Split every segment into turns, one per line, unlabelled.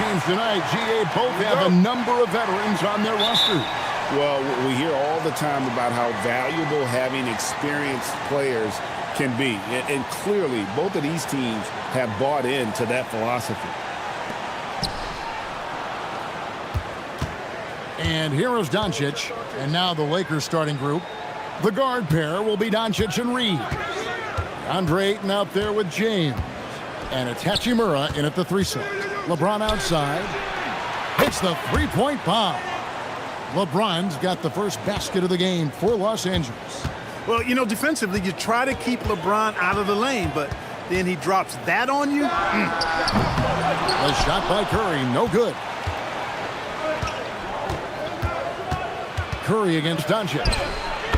games tonight, GA both have a number of veterans on their roster.
Well, we hear all the time about how valuable having experienced players can be. And clearly, both of these teams have bought into that philosophy.
And here is Doncic. And now the Lakers starting group. The guard pair will be Doncic and Reed. Andre Ayton out there with James. And it's Hachimura in at the 3 slot. LeBron outside. Hits the three-point bomb. LeBron's got the first basket of the game for Los Angeles.
Well, you know, defensively, you try to keep LeBron out of the lane, but then he drops that on you.
The shot by Curry, no good. Curry against Doncic.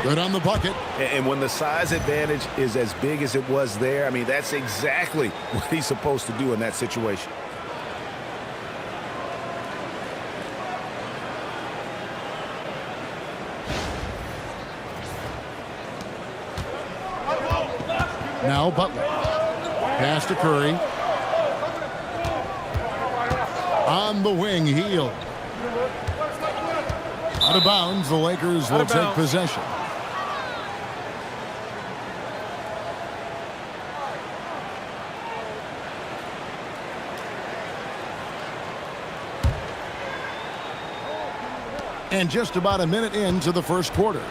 Good on the bucket.
And when the size advantage is as big as it was there, I mean, that's exactly what he's supposed to do in that situation.
Now Butler. Pass to Curry. On the wing, Hield. Out of bounds, the Lakers will take possession. And just about a minute into the first quarter.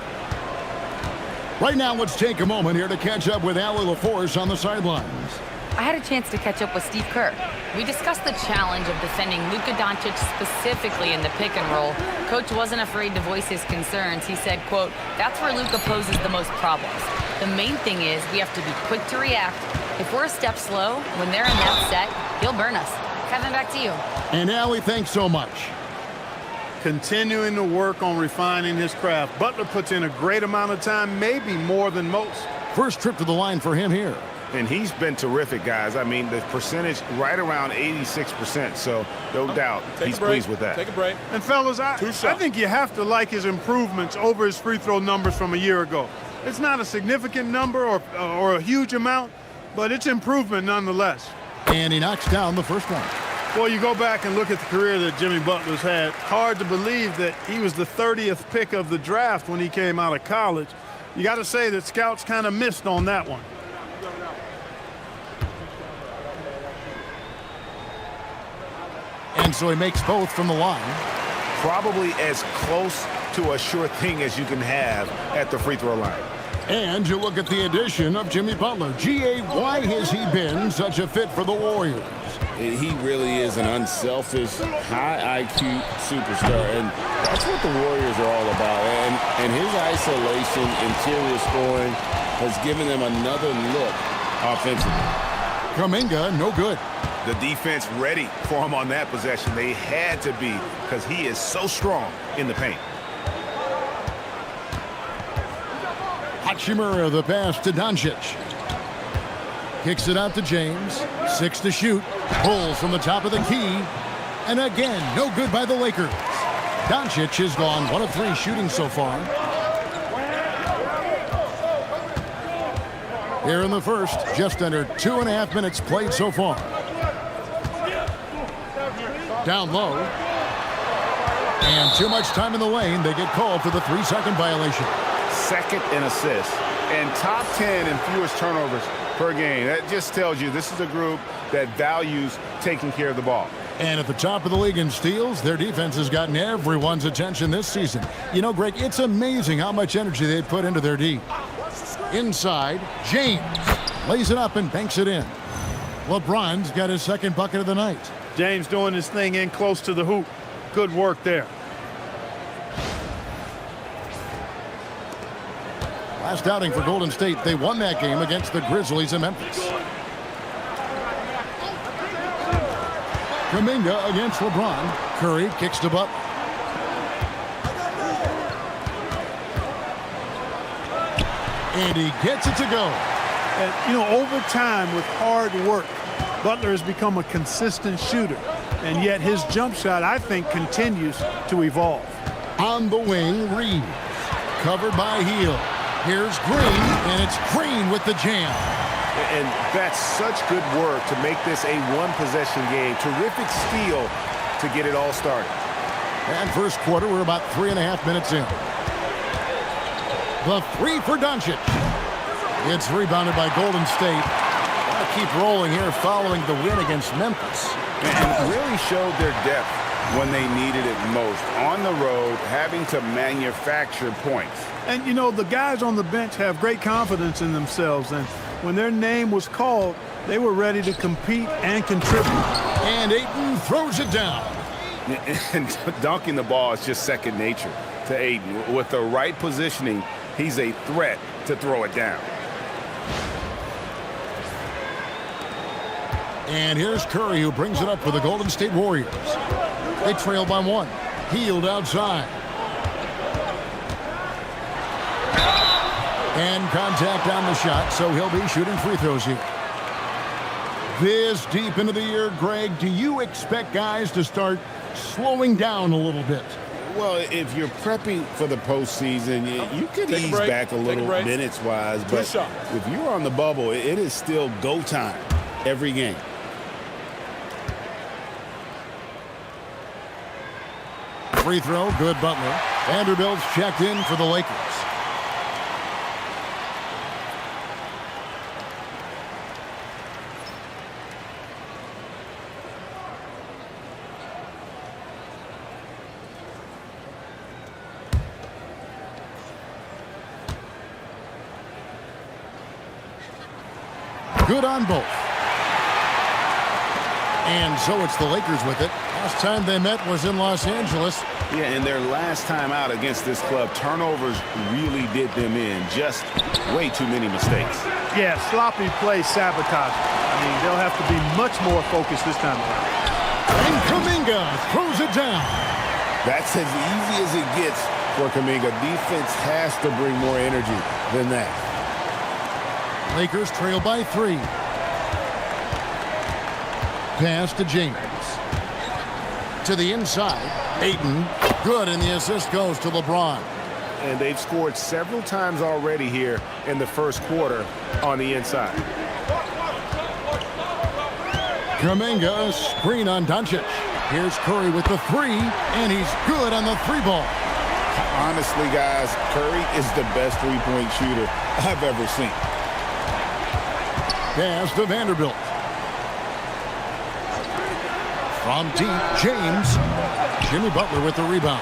Right now, let's take a moment here to catch up with Allie LaForce on the sidelines.
I had a chance to catch up with Steve Kerr. We discussed the challenge of defending Luka Doncic specifically in the pick and roll. Coach wasn't afraid to voice his concerns. He said, quote, "That's where Luka poses the most problems. The main thing is we have to be quick to react. If we're a step slow, when they're in that set, he'll burn us." Kevin, back to you.
And Allie, thanks so much.
Continuing to work on refining his craft. Butler puts in a great amount of time, maybe more than most.
First trip to the line for him here.
And he's been terrific, guys. I mean, the percentage right around 86%, so no doubt he's pleased with that.
Take a break.
And, fellas, I think you have to like his improvements over his free throw numbers from a year ago. It's not a significant number or a huge amount, but it's improvement nonetheless.
And he knocks down the first one.
Well, you go back and look at the career that Jimmy Butler's had. Hard to believe that he was the 30th pick of the draft when he came out of college. You got to say that scouts kind of missed on that one.
And so he makes both from the line.
Probably as close to a sure thing as you can have at the free throw line.
And you look at the addition of Jimmy Butler. GA, why has he been such a fit for the Warriors?
He really is an unselfish, high IQ superstar, and that's what the Warriors are all about. And his isolation, interior scoring has given them another look offensively.
Kuminga, no good.
The defense ready for him on that possession. They had to be because he is so strong in the paint.
Hachimura, the pass to Doncic. Kicks it out to James. 6 to shoot. Pulls from the top of the key. And again, no good by the Lakers. Doncic has gone 1 of 3 shooting so far. Here in the first, just under 2.5 minutes played so far. Down low. And too much time in the lane. They get called for the 3-second violation.
Second in assists and top 10 in fewest turnovers per game. That just tells you this is a group that values taking care of the ball.
And at the top of the league in steals, their defense has gotten everyone's attention this season. You know, Greg, it's amazing how much energy they put into their D. Inside, James lays it up and banks it in. LeBron's got his second bucket of the night.
James doing his thing in close to the hoop. Good work there.
Last outing for Golden State, they won that game against the Grizzlies in Memphis. Kuminga against LeBron. Curry kicks to Butler. And he gets it to go.
And, you know, over time with hard work, Butler has become a consistent shooter. And yet his jump shot, I think, continues to evolve.
On the wing, Reed. Covered by Hield. Here's Green, and it's Green with the jam.
And that's such good work to make this a one-possession game. Terrific steal to get it all started.
And first quarter, we're about 3.5 minutes in. The three for Doncic. It's rebounded by Golden State. Gotta keep rolling here following the win against Memphis.
And really showed their depth when they needed it most. On the road, having to manufacture points.
And, you know, the guys on the bench have great confidence in themselves. And when their name was called, they were ready to compete and contribute.
And Ayton throws it down.
And dunking the ball is just second nature to Ayton. With the right positioning, he's a threat to throw it down.
And here's Curry, who brings it up for the Golden State Warriors. They trail by 1. Hield outside. And contact on the shot, so he'll be shooting free throws here. This deep into the year, Greg, do you expect guys to start slowing down a little bit?
Well, if you're prepping for the postseason, you could ease back a little minutes-wise. But if you're on the bubble, it is still go time every game.
Free throw, good Butler. Vanderbilt's checked in for the Lakers. Good on both. And so it's the Lakers with it. Last time they met was in Los Angeles.
Yeah, and their last time out against this club, turnovers really did them in. Just way too many mistakes.
Yeah, sloppy play sabotage. I mean, they'll have to be much more focused this time around.
And Kuminga throws it down.
That's as easy as it gets for Kuminga. Defense has to bring more energy than that.
Lakers trail by 3. Pass to James. To the inside. Ayton. Good, and the assist goes to LeBron.
And they've scored several times already here in the first quarter on the inside.
Kuminga, a screen on Doncic. Here's Curry with the 3, and he's good on the 3-ball.
Honestly, guys, Curry is the best three-point shooter I've ever seen.
Pass to Vanderbilt. From deep, James. Jimmy Butler with the rebound.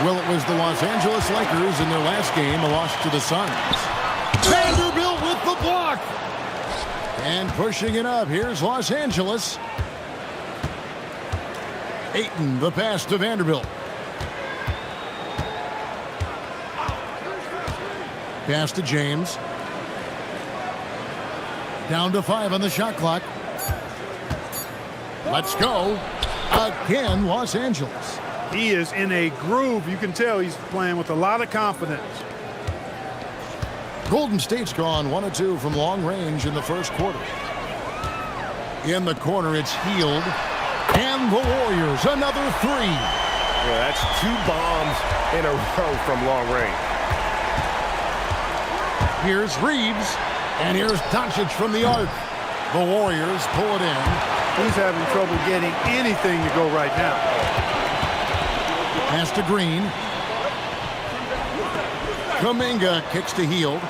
Well, it was the Los Angeles Lakers in their last game, a loss to the Suns. Vanderbilt with the block. And pushing it up, here's Los Angeles. Ayton, the pass to Vanderbilt. Pass to James. Down to 5 on the shot clock. Let's go. Again, Los Angeles.
He is in a groove. You can tell he's playing with a lot of confidence.
Golden State's gone 1 of 2 from long range in the first quarter. In the corner, it's Hield. And the Warriors, another 3.
Yeah, that's 2 bombs in a row from long range.
Here's Reeves. And here's Doncic from the arc. The Warriors pull it in.
He's having trouble getting anything to go right now.
Pass to Green. Kuminga kicks to Hield.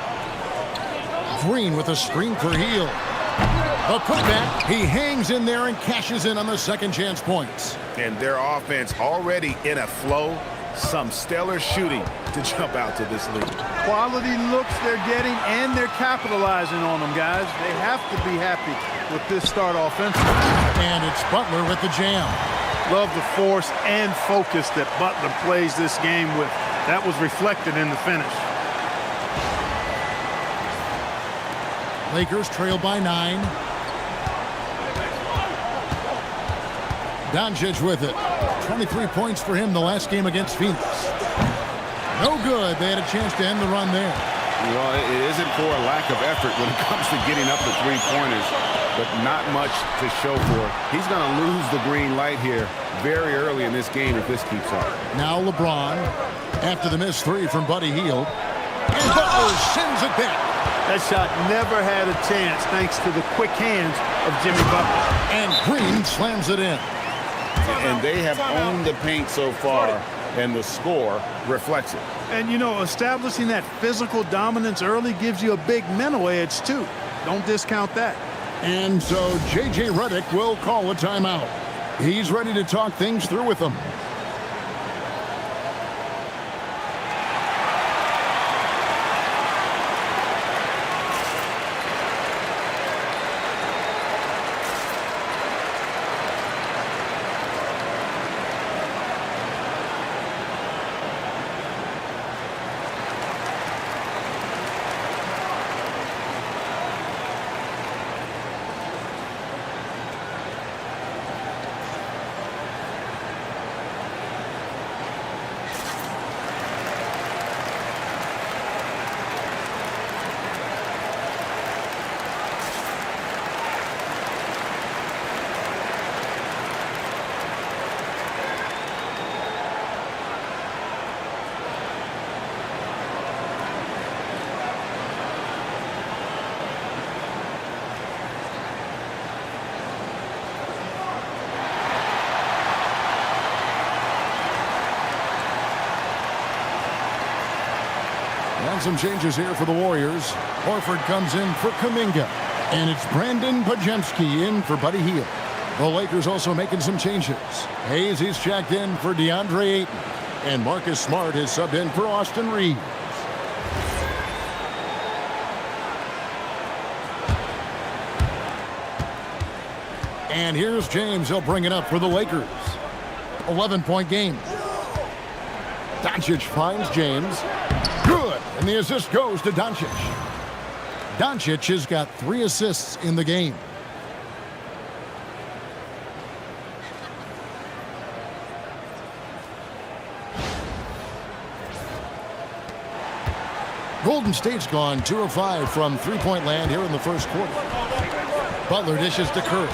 Green with a screen for Hield. A putback. He hangs in there and cashes in on the second chance points.
And their offense already in a flow. Some stellar shooting to jump out to this lead.
Quality looks they're getting, and they're capitalizing on them, guys. They have to be happy with this start offensively.
And it's Butler with the jam.
Love the force and focus that Butler plays this game with. That was reflected in the finish.
Lakers trail by 9. Doncic with it. 23 points for him the last game against Phoenix. No good. They had a chance to end the run there.
Well, it isn't for a lack of effort when it comes to getting up the three-pointers, but not much to show for it. He's going to lose the green light here very early in this game if this keeps up.
Now LeBron, after the missed 3 from Buddy Hield. And Butler sends it back.
That shot never had a chance thanks to the quick hands of Jimmy Butler.
And Green slams it in.
And they have owned the paint so far, and the score reflects it.
And, you know, establishing that physical dominance early gives you a big mental edge, too. Don't discount that.
And so J.J. Redick will call a timeout. He's ready to talk things through with them. And some changes here for the Warriors. Horford comes in for Kuminga. And it's Brandon Pajemski in for Buddy Hield. The Lakers also making some changes. Hayes, he's checked in for DeAndre Ayton. And Marcus Smart is subbed in for Austin Reeves. And here's James. He'll bring it up for the Lakers. 11-point game. Doncic finds James. Good. And the assist goes to Doncic. Doncic has got 3 assists in the game. Golden State's gone 2 of 5 from three-point land here in the first quarter. Butler dishes to Curry.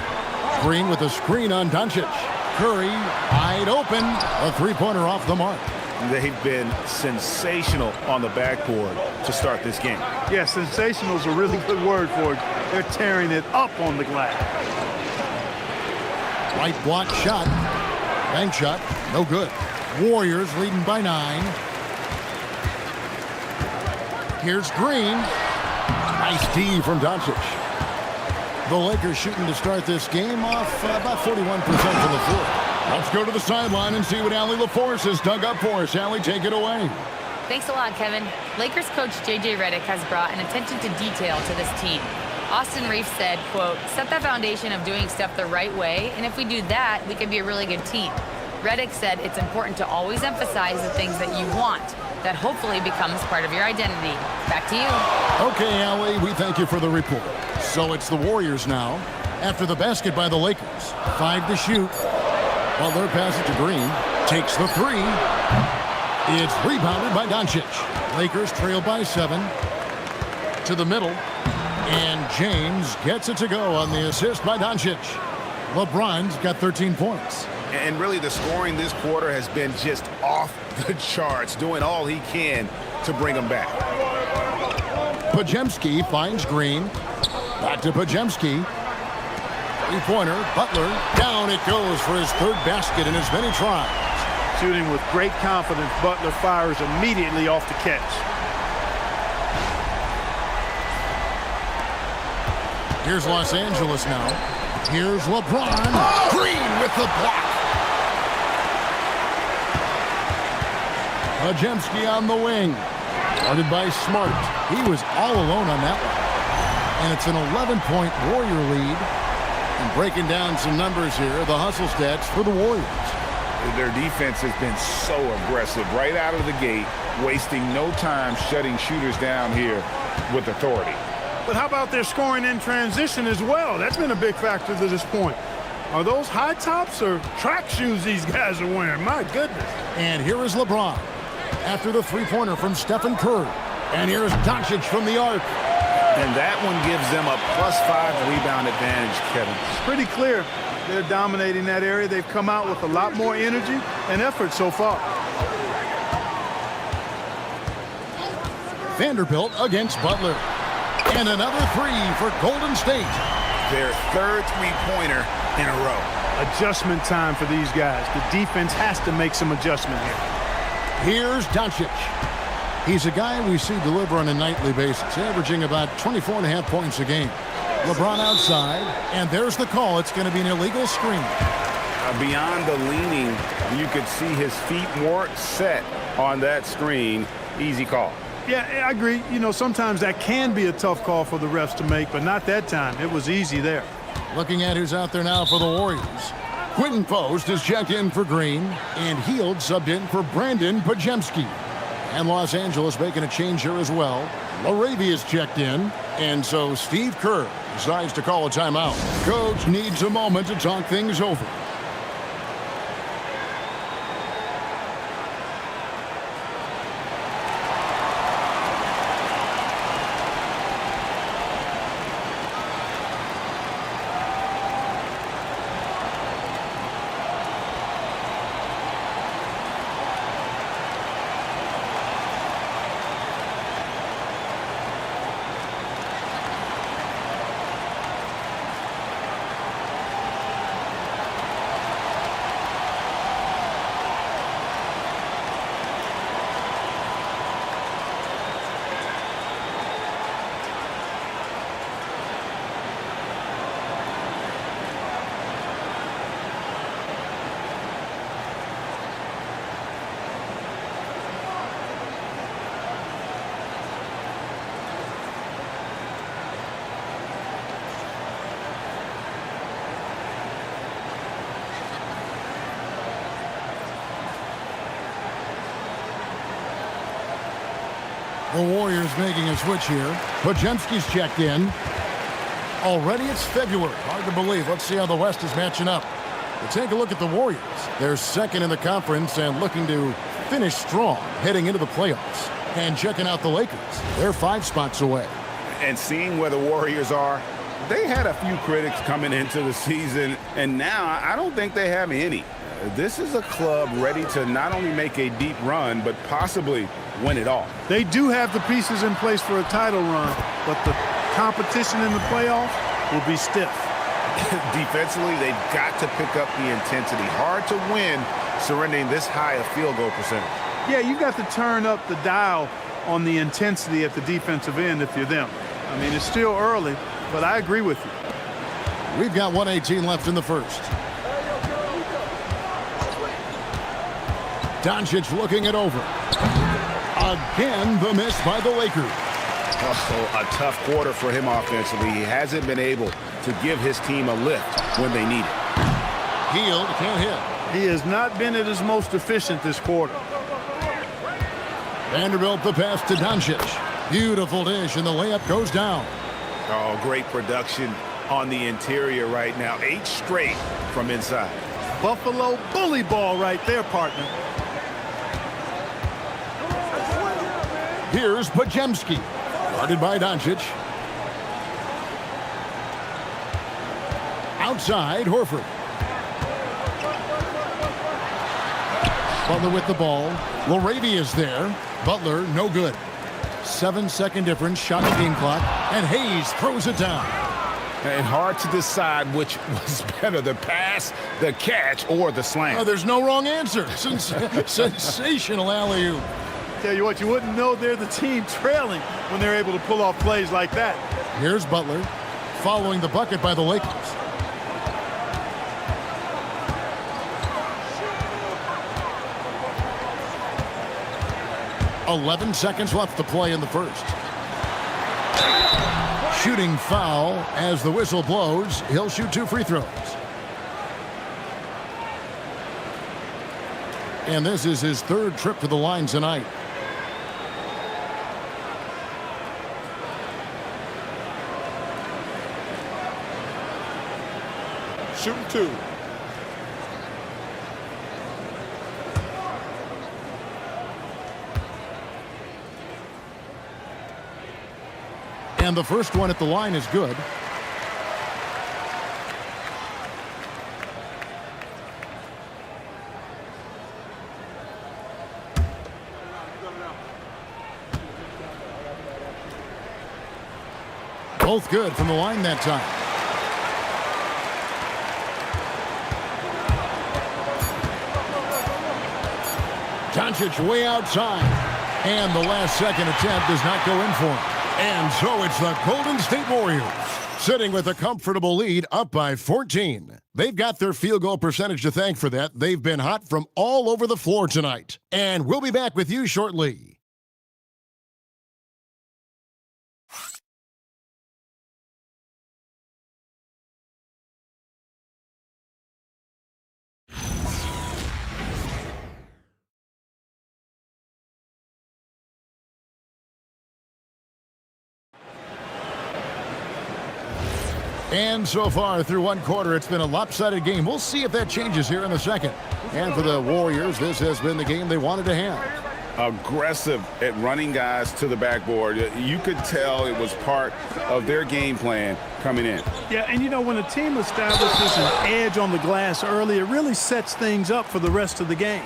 Green with a screen on Doncic. Curry wide open. A three-pointer off the mark.
They've been sensational on the backboard to start this game.
Yeah, sensational is a really good word for it. They're tearing it up on the glass.
Right block shot. Bank shot. No good. Warriors leading by 9. Here's Green. Nice D from Doncic. The Lakers shooting to start this game off about 41% from the floor. Let's go to the sideline and see what Allie LaForce has dug up for us. Allie, take it away.
Thanks a lot, Kevin. Lakers coach J.J. Redick has brought an attention to detail to this team. Austin Reeves said, quote, set the foundation of doing stuff the right way, and if we do that, we can be a really good team. Redick said it's important to always emphasize the things that you want. That hopefully becomes part of your identity. Back to you.
Okay, Allie, we thank you for the report. So it's the Warriors now. After the basket by the Lakers. 5 to shoot. Butler passes to Green. Takes the 3. It's rebounded by Doncic. Lakers trail by 7. To the middle. And James gets it to go on the assist by Doncic. LeBron's got 13 points.
And really the scoring this quarter has been just off the charts, doing all he can to bring them back.
Pajemski finds Green. Back to Pajemski. Three-pointer, Butler. Down it goes for his 3rd basket in as many tries.
Shooting with great confidence, Butler fires immediately off the catch.
Here's Los Angeles now. Here's LeBron. Green with the block. Pajemski on the wing. Guarded by Smart. He was all alone on that one. And it's an 11-point Warrior lead. And breaking down some numbers here, the hustle stats for the Warriors.
Their defense has been so aggressive right out of the gate, wasting no time shutting shooters down here with authority.
But how about their scoring in transition as well? That's been a big factor to this point. Are those high tops or track shoes these guys are wearing? My goodness.
And here is LeBron after the three-pointer from Stephen Curry. And here's Doncic from the arc.
And that one gives them a +5 rebound advantage, Kevin.
Pretty clear. They're dominating that area. They've come out with a lot more energy and effort so far.
Vanderbilt against Butler. And another 3 for Golden State.
Their 3rd three-pointer in a row.
adjustment time for these guys. The defense has to make some adjustment here.
Here's Doncic. He's a guy we see deliver on a nightly basis, averaging about 24.5 points a game. LeBron outside, and there's the call. It's going to be an illegal screen.
Beyond the leaning, you could see his feet weren't set on that screen. Easy call.
Yeah, I agree. You know, sometimes that can be a tough call for the refs to make, but not that time. It was easy there.
Looking at who's out there now for the Warriors. Quentin Post is checked in for Green, and Hield subbed in for Brandon Pajemski. And Los Angeles making a change here as well. Laravia is checked in, and so Steve Kerr decides to call a timeout. Coach needs a moment to talk things over. The Warriors making a switch here. Pajemski's checked in. Already it's February. Hard to believe. Let's see how the West is matching up. We'll take a look at the Warriors. They're second in the conference and looking to finish strong heading into the playoffs. And checking out the Lakers. They're 5 spots away.
And seeing where the Warriors are, they had a few critics coming into the season, and now I don't think they have any. This is a club ready to not only make a deep run, but possibly win it all.
They do have the pieces in place for a title run, but the competition in the playoffs will be stiff.
Defensively, they've got to pick up the intensity. Hard to win surrendering this high a field goal percentage.
Yeah, you got to turn up the dial on the intensity at the defensive end if you're them. I mean, it's still early, but I agree with you.
We've got 1:18 left in the first. Doncic looking it over. Again, the miss by the Lakers.
Also, a tough quarter for him offensively. He hasn't been able to give his team a lift when they need it.
Hield can't hit.
He has not been at his most efficient this quarter.
Vanderbilt the pass to Doncic. Beautiful dish, and the layup goes down.
Oh, great production on the interior right now. 8 straight from inside.
Buffalo bully ball right there, partner.
Here's Pajemski. Guarded by Doncic. Outside, Horford. Butler with the ball. Laravia is there. Butler, no good. 7-second difference, shot the game clock, and Hayes throws it down.
And hard to decide which was better, the pass, the catch, or the slam.
Oh, there's no wrong answer. Sensational alley-oop.
Tell you what, you wouldn't know they're the team trailing when they're able to pull off plays like that.
Here's Butler, following the bucket by the Lakers. .11 seconds left to play in the first. Shooting foul as the whistle blows. He'll shoot 2 free throws. And this is his 3rd trip to the line tonight.
Shooting 2.
And the first one at the line is good. Both good from the line that time. Doncic way outside. And the last second attempt does not go in for him. And so it's the Golden State Warriors sitting with a comfortable lead up by 14. They've got their field goal percentage to thank for that. They've been hot from all over the floor tonight. And we'll be back with you shortly. And so far through one quarter, it's been a lopsided game. We'll see if that changes here in the second. And for the Warriors, this has been the game they wanted to have.
Aggressive at running guys to the backboard. You could tell it was part of their game plan coming in.
Yeah, and you know, when a team establishes an edge on the glass early, it really sets things up for the rest of the game.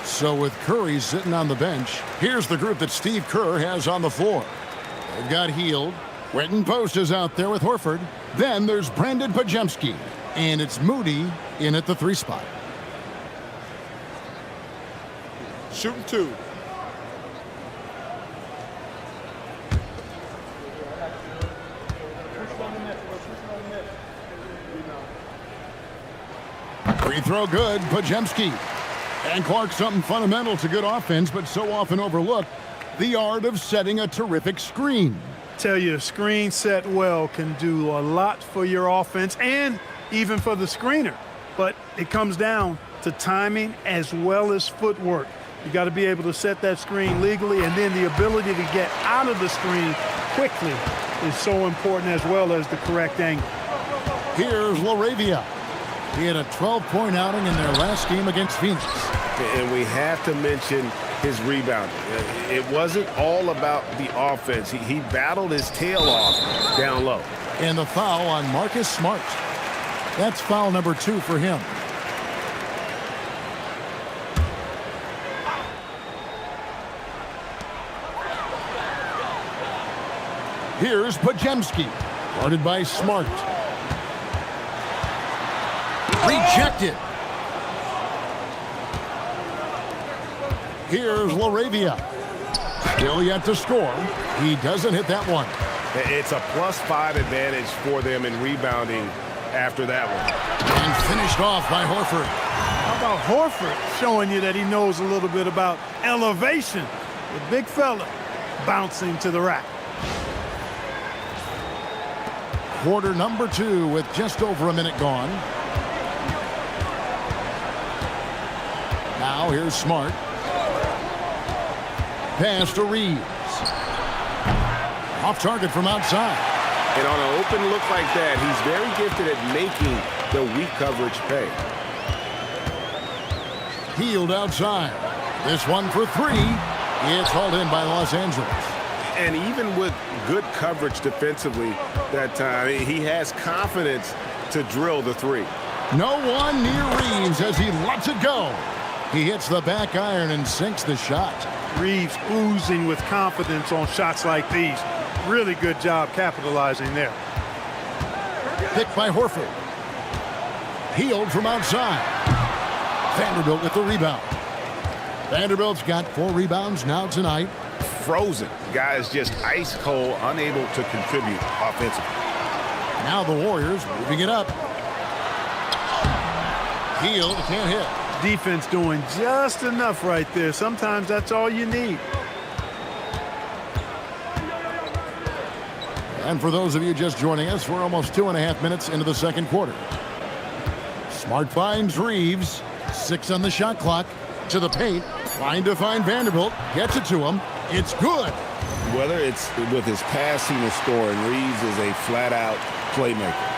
So with Curry sitting on the bench, here's the group that Steve Kerr has on the floor. They've got Hield. Quentin Post is out there with Horford. Then there's Brandon Pajemski. And it's Moody in at the 3 spot.
Shooting 2.
Free throw good, Pajemski. And Clark, something fundamental to good offense, but so often overlooked, the art of setting a terrific screen.
Tell you, a screen set well can do a lot for your offense and even for the screener. But it comes down to timing as well as footwork. You got to be able to set that screen legally, and then the ability to get out of the screen quickly is so important, as well as the correct angle.
Here's LaRavia. He had a 12-point outing in their last game against Phoenix.
And we have to mention his rebounding. It wasn't all about the offense. He battled his tail off down low.
And the foul on Marcus Smart. That's foul number 2 for him. Here's Pajemski. Guarded by Smart. Rejected. Here's LaRavia. Still yet to score. He doesn't hit that one.
It's a +5 advantage for them in rebounding after that one.
And finished off by Horford.
How about Horford showing you that he knows a little bit about elevation? The big fella bouncing to the rack.
Quarter number 2 with just over a minute gone. Now here's Smart. Pass to Reeves. Off target from outside.
And on an open look like that, he's very gifted at making the weak coverage pay.
Hield outside. This one for 3. It's hauled in by Los Angeles.
And even with good coverage defensively that time, he has confidence to drill the 3.
No one near Reeves as he lets it go. He hits the back iron and sinks the shot.
Reeves oozing with confidence on shots like these. Really good job capitalizing there.
Picked by Horford. Hield from outside. Vanderbilt with the rebound. Vanderbilt's got 4 rebounds now tonight.
Frozen. Guys just ice cold, unable to contribute offensively.
Now the Warriors moving it up. Hield can't hit.
Defense doing just enough right there. Sometimes that's all you need.
And for those of you just joining us, we're almost 2.5 minutes into the second quarter. Smart finds Reeves. 6 on the shot clock. To the paint. Trying to find Vanderbilt. Gets it to him. It's good.
Whether it's with his passing or scoring, Reeves is a flat-out playmaker.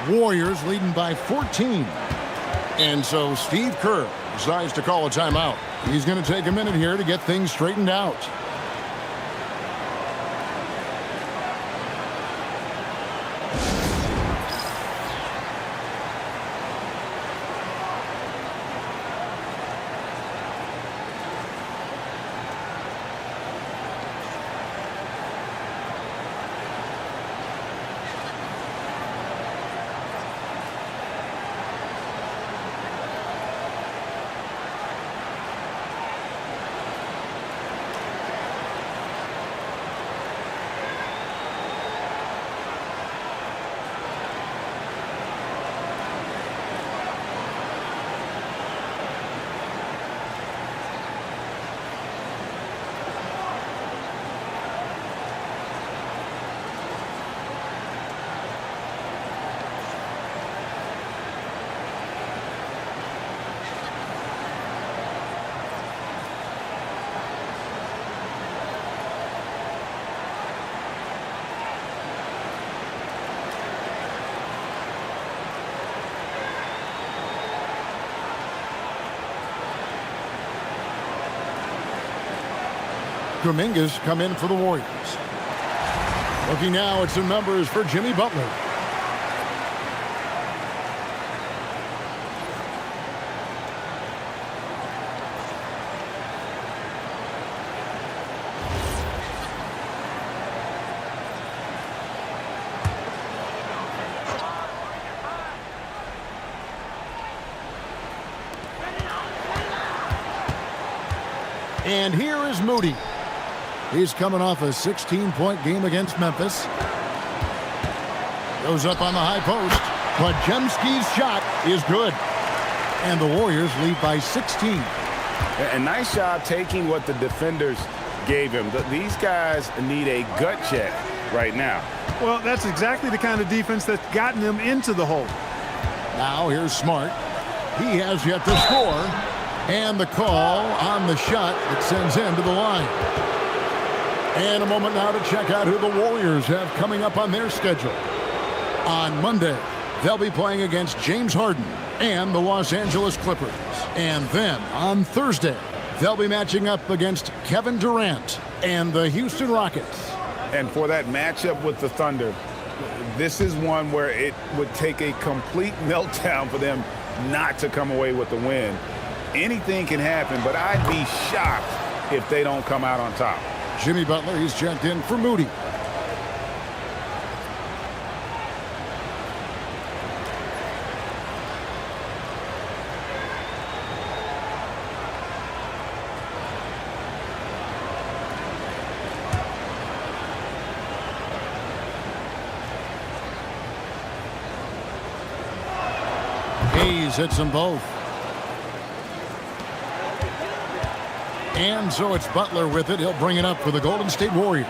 Warriors leading by 14. And so Steve Kerr decides to call a timeout. He's going to take a minute here to get things straightened out. Dominguez come in for the Warriors. Looking now at some numbers for Jimmy Butler. And here is Moody. He's coming off a 16-point game against Memphis. Goes up on the high post, but Jemski's shot is good. And the Warriors lead by 16.
A nice job taking what the defenders gave him. These guys need a gut check right now.
Well, that's exactly the kind of defense that's gotten them into the hole.
Now here's Smart. He has yet to score. And the call on the shot that sends him to the line. And a moment now to check out who the Warriors have coming up on their schedule. On Monday, they'll be playing against James Harden and the Los Angeles Clippers. And then on Thursday, they'll be matching up against Kevin Durant and the Houston Rockets.
And for that matchup with the Thunder, this is one where it would take a complete meltdown for them not to come away with the win. Anything can happen, but I'd be shocked if they don't come out on top.
Jimmy Butler, he's checked in for Moody. Hayes hits them both. And so it's Butler with it. He'll bring it up for the Golden State Warriors.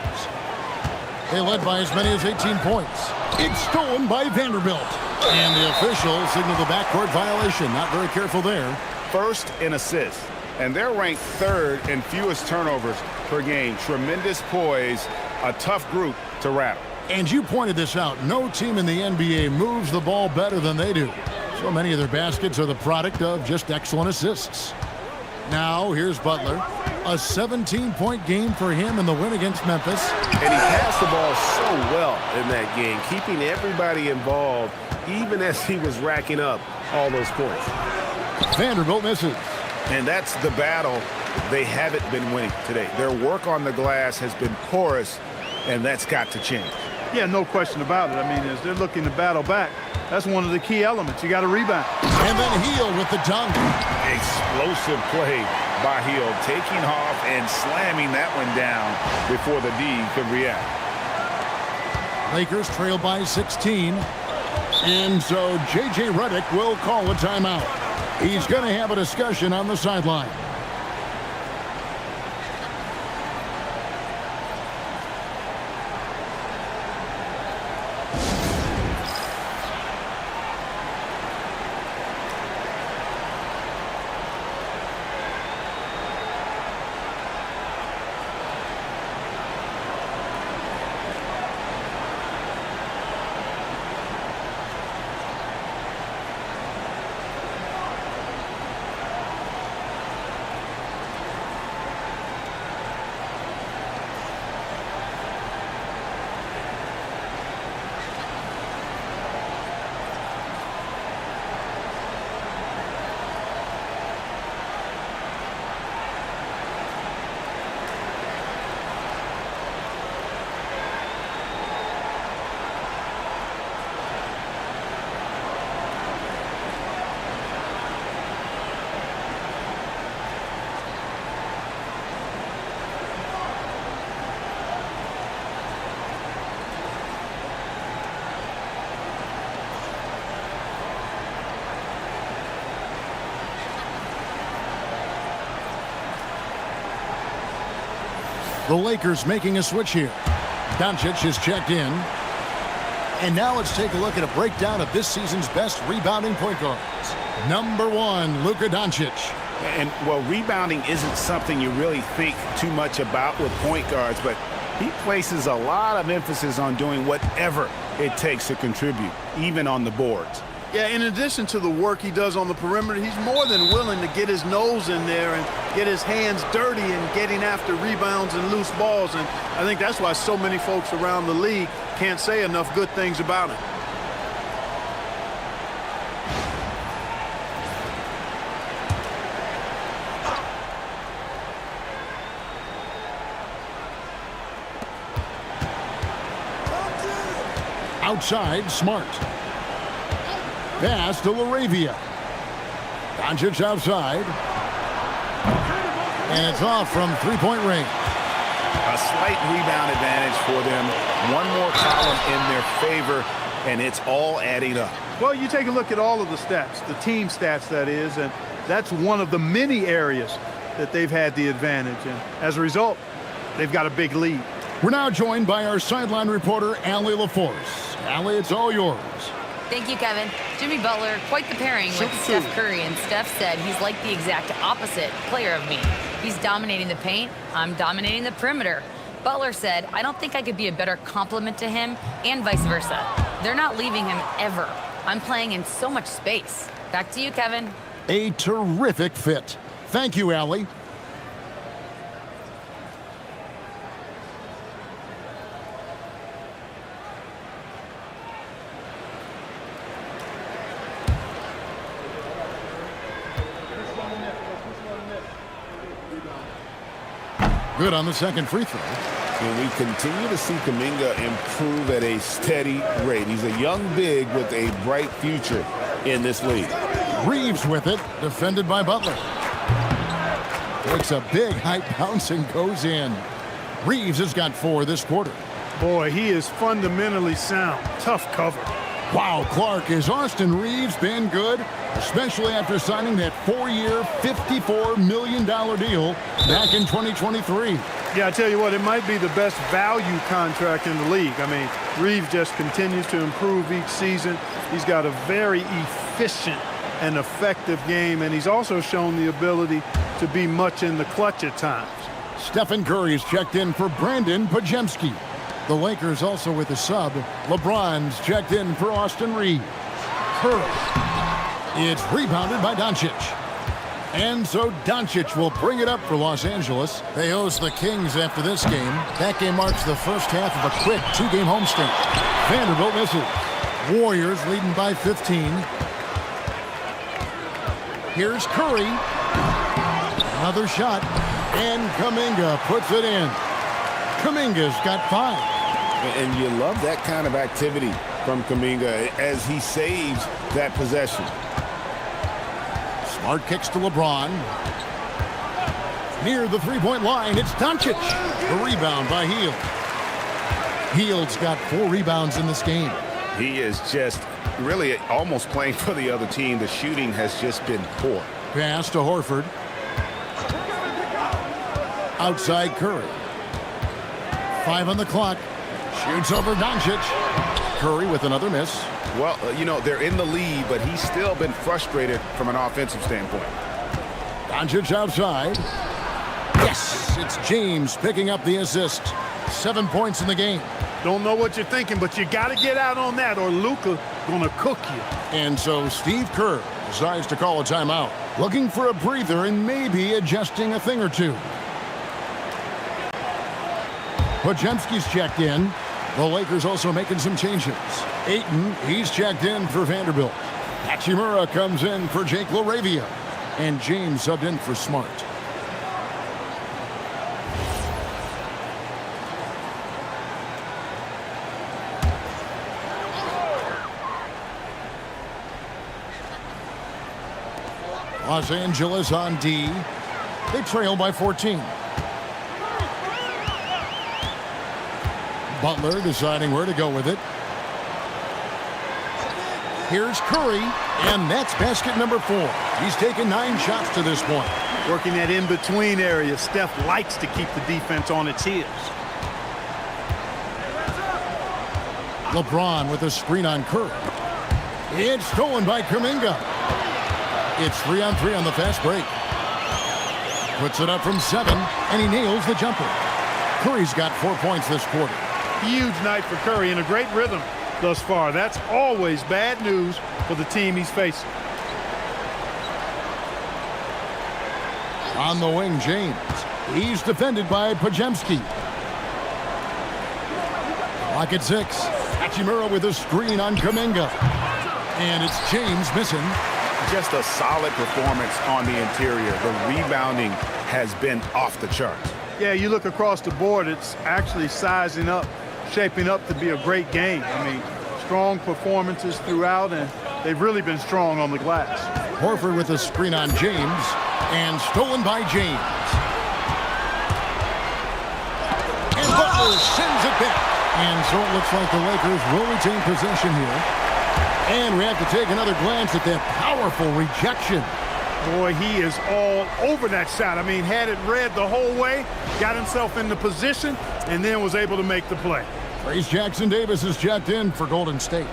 They led by as many as 18 points. It's stolen by Vanderbilt. And the official signaled the backcourt violation. Not very careful there.
First in assists. And they're ranked third in fewest turnovers per game. Tremendous poise. A tough group to rattle.
And you pointed this out. No team in the NBA moves the ball better than they do. So many of their baskets are the product of just excellent assists. Now, here's Butler. A 17-point game for him in the win against Memphis.
And he passed the ball so well in that game, keeping everybody involved, even as he was racking up all those points.
Vanderbilt misses.
And that's the battle they haven't been winning today. Their work on the glass has been porous, and that's got to change.
Yeah, no question about it. I mean, as they're looking to battle back, that's one of the key elements. You got to rebound.
And then Hield with the dunk.
Explosive play by Hield, taking off and slamming that one down before the D could react.
Lakers trail by 16. And so J.J. Redick will call a timeout. He's going to have a discussion on the sideline. The Lakers making a switch here. Doncic is checked in. And now let's take a look at a breakdown of this season's best rebounding point guards. Number 1, Luka Doncic.
And, well, rebounding isn't something you really think too much about with point guards, but he places a lot of emphasis on doing whatever it takes to contribute, even on the boards.
Yeah, in addition to the work he does on the perimeter, he's more than willing to get his nose in there and get his hands dirty and getting after rebounds and loose balls. And I think that's why so many folks around the league can't say enough good things about him.
Outside, Smart. Pass to Laravia. Doncic outside. And it's off from three-point range.
A slight rebound advantage for them. One more column in their favor, and it's all adding up.
Well, you take a look at all of the stats, the team stats, that is, and that's one of the many areas that they've had the advantage. And as a result, they've got a big lead.
We're now joined by our sideline reporter, Allie LaForce. Allie, it's all yours.
Thank you, Kevin. Jimmy Butler, quite the pairing with Steph Curry, and Steph said he's like the exact opposite player of me. He's dominating the paint, I'm dominating the perimeter. Butler said, I don't think I could be a better complement to him, and vice versa. They're not leaving him ever. I'm playing in so much space. Back to you, Kevin.
A terrific fit. Thank you, Allie. Good on the second free throw.
And we continue to see Kuminga improve at a steady rate. He's a young big with a bright future in this league.
Reeves with it, defended by Butler. Takes a big high bounce and goes in. Reeves has got 4 this quarter.
Boy, he is fundamentally sound. Tough cover.
Wow, Clark, has Austin Reeves been good? Especially after signing that 4-year, $54 million deal back in 2023.
Yeah, I tell you what, it might be the best value contract in the league. I mean, Reeves just continues to improve each season. He's got a very efficient and effective game, and he's also shown the ability to be much in the clutch at times.
Stephen Curry's checked in for Brandon Pajemski. The Lakers also with a sub. LeBron's checked in for Austin Reeves. Curry. It's rebounded by Doncic. And so Doncic will bring it up for Los Angeles. They host the Kings after this game. That game marks the first half of a quick 2-game homestand. Vanderbilt misses. Warriors leading by 15. Here's Curry. Another shot. And Kuminga puts it in. Kuminga's got 5.
And you love that kind of activity from Kuminga as he saves that possession.
Smart kicks to LeBron. Near the three-point line, it's Doncic. The rebound by Hield. Hield's got 4 rebounds in this game.
He is just really almost playing for the other team. The shooting has just been poor.
Pass to Horford. Outside Curry. 5 on the clock. Shoots over Doncic. Curry with another miss.
Well, you know, they're in the lead, but he's still been frustrated from an offensive standpoint.
Doncic outside. Yes, it's James picking up the assist. 7 points in the game.
Don't know what you're thinking, but you got to get out on that or Luka going to cook you.
And so Steve Kerr decides to call a timeout. Looking for a breather and maybe adjusting a thing or two. Pajemski's checked in. The Lakers also making some changes. Ayton, he's checked in for Vanderbilt. Hachimura comes in for Jake Laravia. And James subbed in for Smart. Los Angeles on D. They trail by 14. Butler deciding where to go with it. Here's Curry, and that's basket number 4. He's taken 9 shots to this point.
Working that in-between area, Steph likes to keep the defense on its heels.
LeBron with a screen on Curry. It's stolen by Kuminga. It's 3-on-3 on the fast break. Puts it up from 7, and he nails the jumper. Curry's got 4 points this quarter.
Huge night for Curry in a great rhythm. thus far. That's always bad news for the team he's facing.
On the wing, James. He's defended by Pajemski. Lock at 6. Hachimura with a screen on Kuminga. And it's James missing.
Just a solid performance on the interior. The rebounding has been off the charts.
Yeah, you look across the board, it's actually sizing up, shaping up to be a great game. I mean, strong performances throughout, and they've really been strong on the glass.
Horford with a screen on James, and stolen by James. And Butler sends it back. And so it looks like the Lakers will retain possession here. And we have to take another glance at that powerful rejection.
Boy, he is all over that shot. I mean, had it read the whole way, got himself into position, and then was able to make the play.
Trace Jackson-Davis is checked in for Golden State.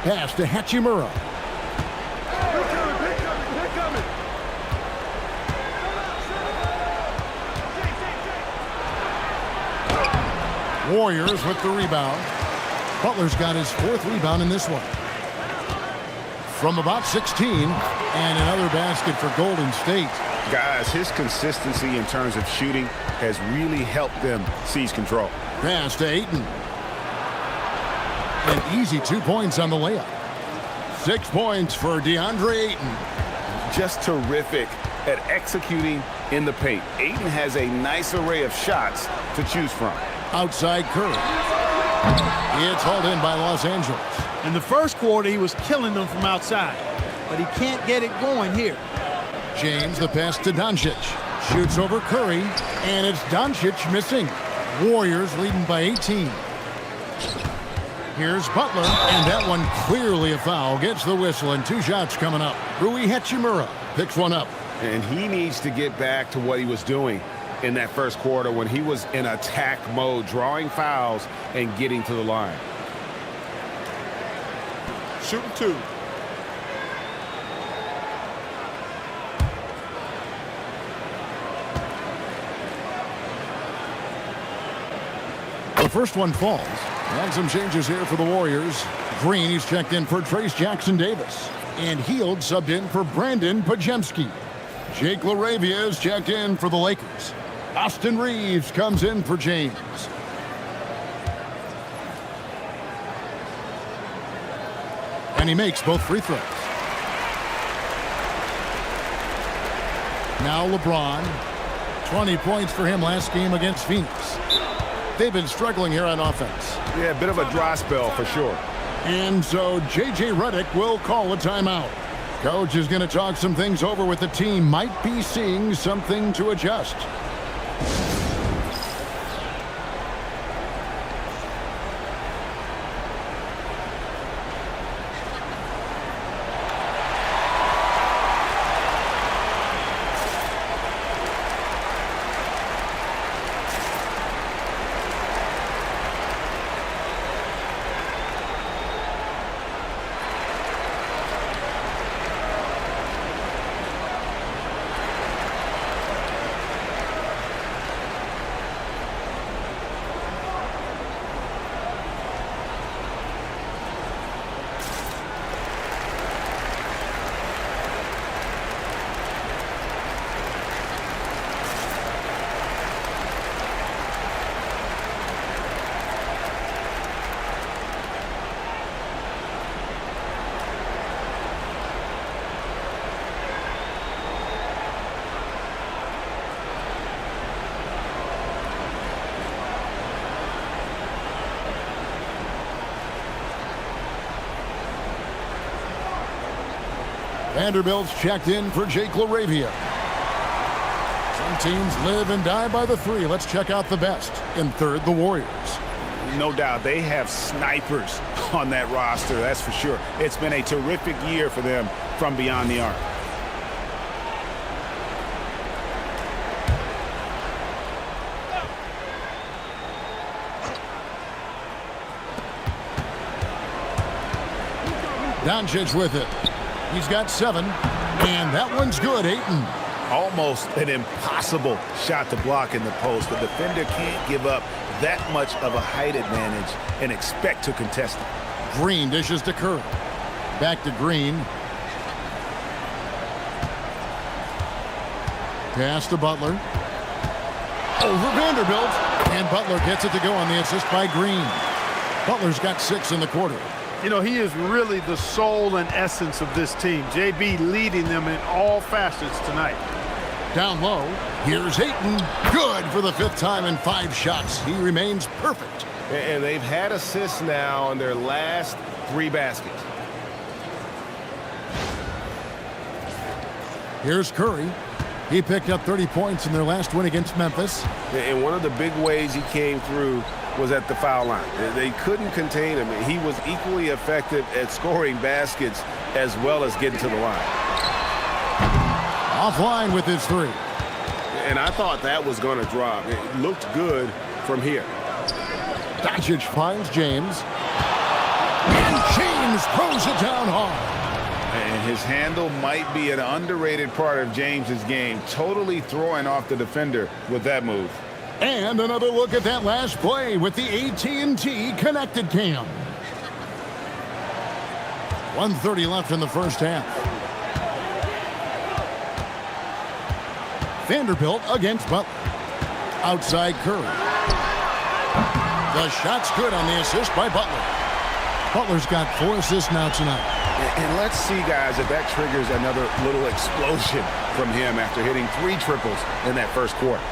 Pass to Hachimura. Warriors with the rebound. Butler's got his 4th rebound in this one. From about 16, and another basket for Golden State.
Guys, his consistency in terms of shooting has really helped them seize control.
Pass to Ayton. An easy 2 points on the layup. 6 points for DeAndre Ayton.
Just terrific at executing in the paint. Ayton has a nice array of shots to choose from.
Outside Curry. It's hauled in by Los Angeles.
In the first quarter, he was killing them from outside, but he can't get it going here.
James, the pass to Doncic. Shoots over Curry, and it's Doncic missing. Warriors leading by 18. Here's Butler, and that one clearly a foul. Gets the whistle, and 2 shots coming up. Rui Hachimura picks one up.
And he needs to get back to what he was doing in that first quarter when he was in attack mode, drawing fouls and getting to the line.
Shooting 2.
The first one falls. And some changes here for the Warriors. Green, he's checked in for Trace Jackson-Davis. And Hield subbed in for Brandon Pajemski. Jake LaRavia is checked in for the Lakers. Austin Reeves comes in for James. And he makes both free throws. Now LeBron. 20 points for him last game against Phoenix. They've been struggling here on offense.
Yeah, a bit of a dry spell for sure.
And so J.J. Redick will call a timeout. Coach is going to talk some things over with the team. Might be seeing something to adjust. Vanderbilt's checked in for Jake LaRavia. Some teams live and die by the 3. Let's check out the best. In third, the Warriors.
No doubt they have snipers on that roster, that's for sure. It's been a terrific year for them from beyond the arc.
Doncic with it. He's got 7, and that one's good, Ayton.
Almost an impossible shot to block in the post. The defender can't give up that much of a height advantage and expect to contest it.
Green dishes to Curry. Back to Green. Pass to Butler. Over Vanderbilt. And Butler gets it to go on the assist by Green. Butler's got 6 in the quarter.
You know, he is really the soul and essence of this team. JB leading them in all facets tonight.
Down low, here's Ayton. Good for the 5th time in 5 shots. He remains perfect.
And they've had assists now on their last 3 baskets.
Here's Curry. He picked up 30 points in their last win against Memphis.
And one of the big ways he came through was at the foul line. They couldn't contain him. He was equally effective at scoring baskets as well as getting to the line.
Offline with his 3.
And I thought that was going to drop. It looked good from here.
Doncic finds James. And James throws it down hard.
And his handle might be an underrated part of James's game, totally throwing off the defender with that move.
And another look at that last play with the AT&T connected cam. 1:30 left in the first half. Vanderbilt against Butler. Outside Curry. The shot's good on the assist by Butler. Butler's got 4 assists now tonight.
And let's see, guys, if that triggers another little explosion from him after hitting 3 triples in that first quarter.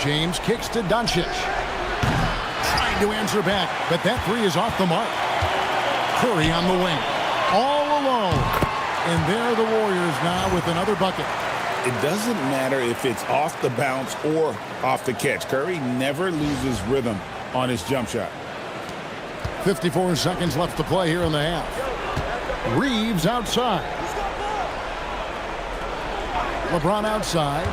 James kicks to Doncic. Trying to answer back, but that 3 is off the mark. Curry on the wing. All alone. And there are the Warriors now with another bucket.
It doesn't matter if it's off the bounce or off the catch. Curry never loses rhythm on his jump shot.
54 seconds left to play here in the half. Reeves outside. LeBron outside.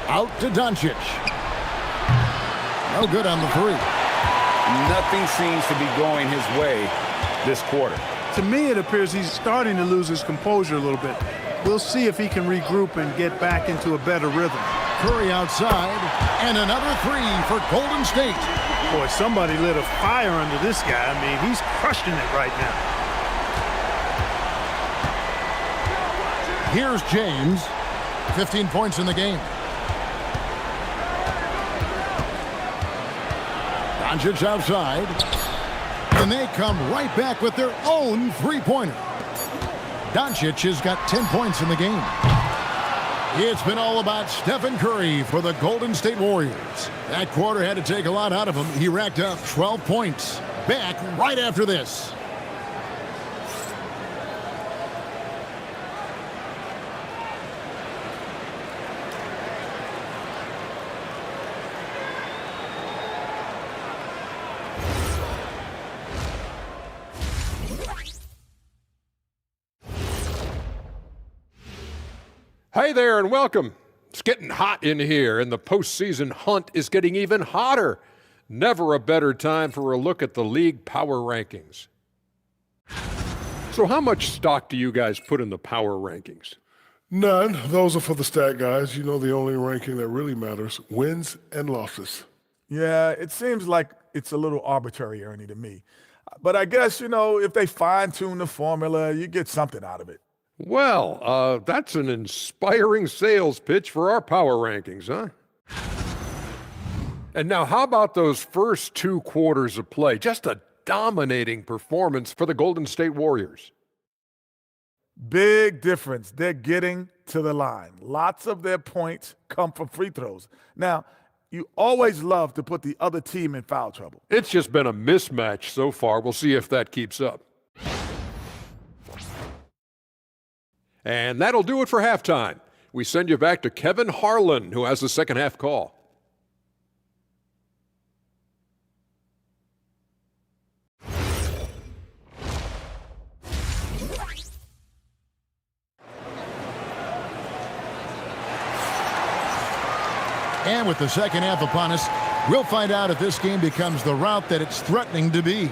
Out to Doncic. No good on the 3.
Nothing seems to be going his way this quarter.
To me, it appears he's starting to lose his composure a little bit. We'll see if he can regroup and get back into a better rhythm.
Curry outside, and another 3 for Golden State.
Boy, somebody lit a fire under this guy. I mean, he's crushing it right now.
Here's James. 15 points in the game. Doncic outside. And they come right back with their own 3-pointer. Doncic has got 10 points in the game. It's been all about Stephen Curry for the Golden State Warriors. That quarter had to take a lot out of him. He racked up 12 points. Back right after this.
Hey there and welcome. It's getting hot in here and the postseason hunt is getting even hotter. Never a better time for a look at the league power rankings. So how much stock do you guys put in the power rankings?
None. Those are for the stat guys. You know, the only ranking that really matters, wins and losses.
Yeah, it seems like it's a little arbitrary, Ernie, to me. But I guess, you know, if they fine-tune the formula, you get something out of it.
Well, that's an inspiring sales pitch for our power rankings, huh? And now how about those first 2 quarters of play? Just a dominating performance for the Golden State Warriors.
Big difference. They're getting to the line. Lots of their points come from free throws. Now, you always love to put the other team in foul trouble.
It's just been a mismatch so far. We'll see if that keeps up. And that'll do it for halftime. We send you back to Kevin Harlan, who has the second half call.
And with the second half upon us, we'll find out if this game becomes the rout that it's threatening to be.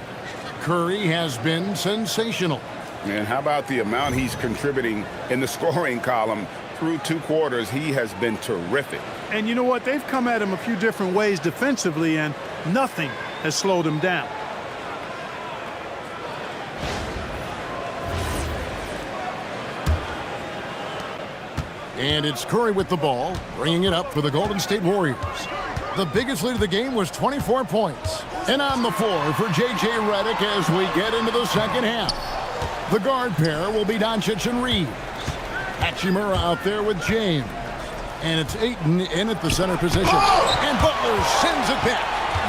Curry has been sensational.
And how about the amount he's contributing in the scoring column? Through 2 quarters, he has been terrific.
And you know what? They've come at him a few different ways defensively, and nothing has slowed him down.
And it's Curry with the ball, bringing it up for the Golden State Warriors. The biggest lead of the game was 24 points. And on the floor for J.J. Redick as we get into the second half. The guard pair will be Doncic and Reeves. Hachimura out there with James. And it's Ayton in at the center position. And Butler sends it back.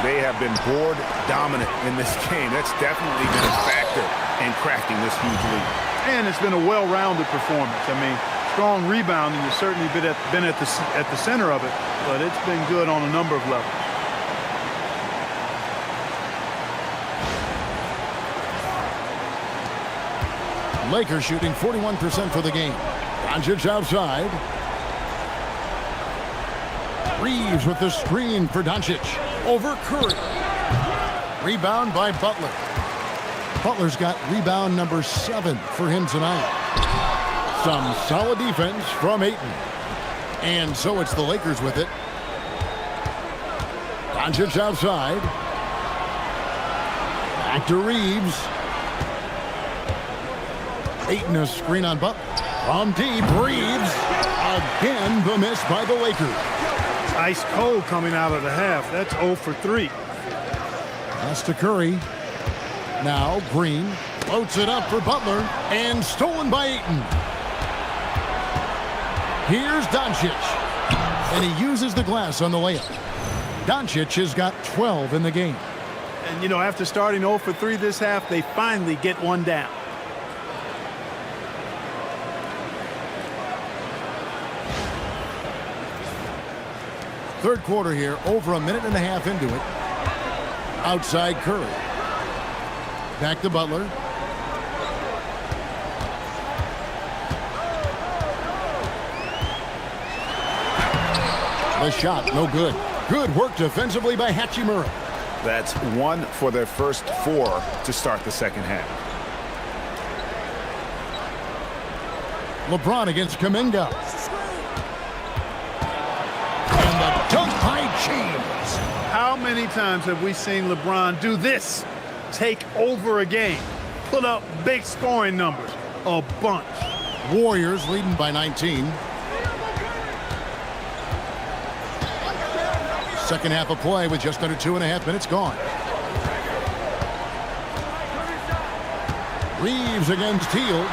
They have been board dominant in this game. That's definitely been a factor in crafting this huge lead.
And it's been a well-rounded performance. I mean, strong rebounding has certainly been at the center of it, but it's been good on a number of levels.
Lakers shooting 41% for the game. Doncic outside. Reeves with the screen for Doncic. Over Curry. Rebound by Butler. Butler's got rebound number 7 for him tonight. Some solid defense from Ayton. And so it's the Lakers with it. Doncic outside. Back to Reeves. Ayton a screen on Butler. From deep, Reeves. Again, the miss by the Lakers.
Ice cold coming out of the half. That's 0 for 3.
Pass to Curry. Now Green floats it up for Butler. And stolen by Ayton. Here's Doncic. And he uses the glass on the layup. Doncic has got 12 in the game.
And, you know, after starting 0 for 3 this half, they finally get one down.
Third quarter here, over a minute and a half into it. Outside Curry. Back to Butler. The shot, no good. Good work defensively by Hachimura.
That's 1 for their first 4 to start the second half.
LeBron against Kuminga. And the dunk by James.
How many times have we seen LeBron do this? Take over a game. Put up big scoring numbers. A bunch.
Warriors leading by 19. Second half of play with just under 2.5 minutes gone. Reeves against Hield.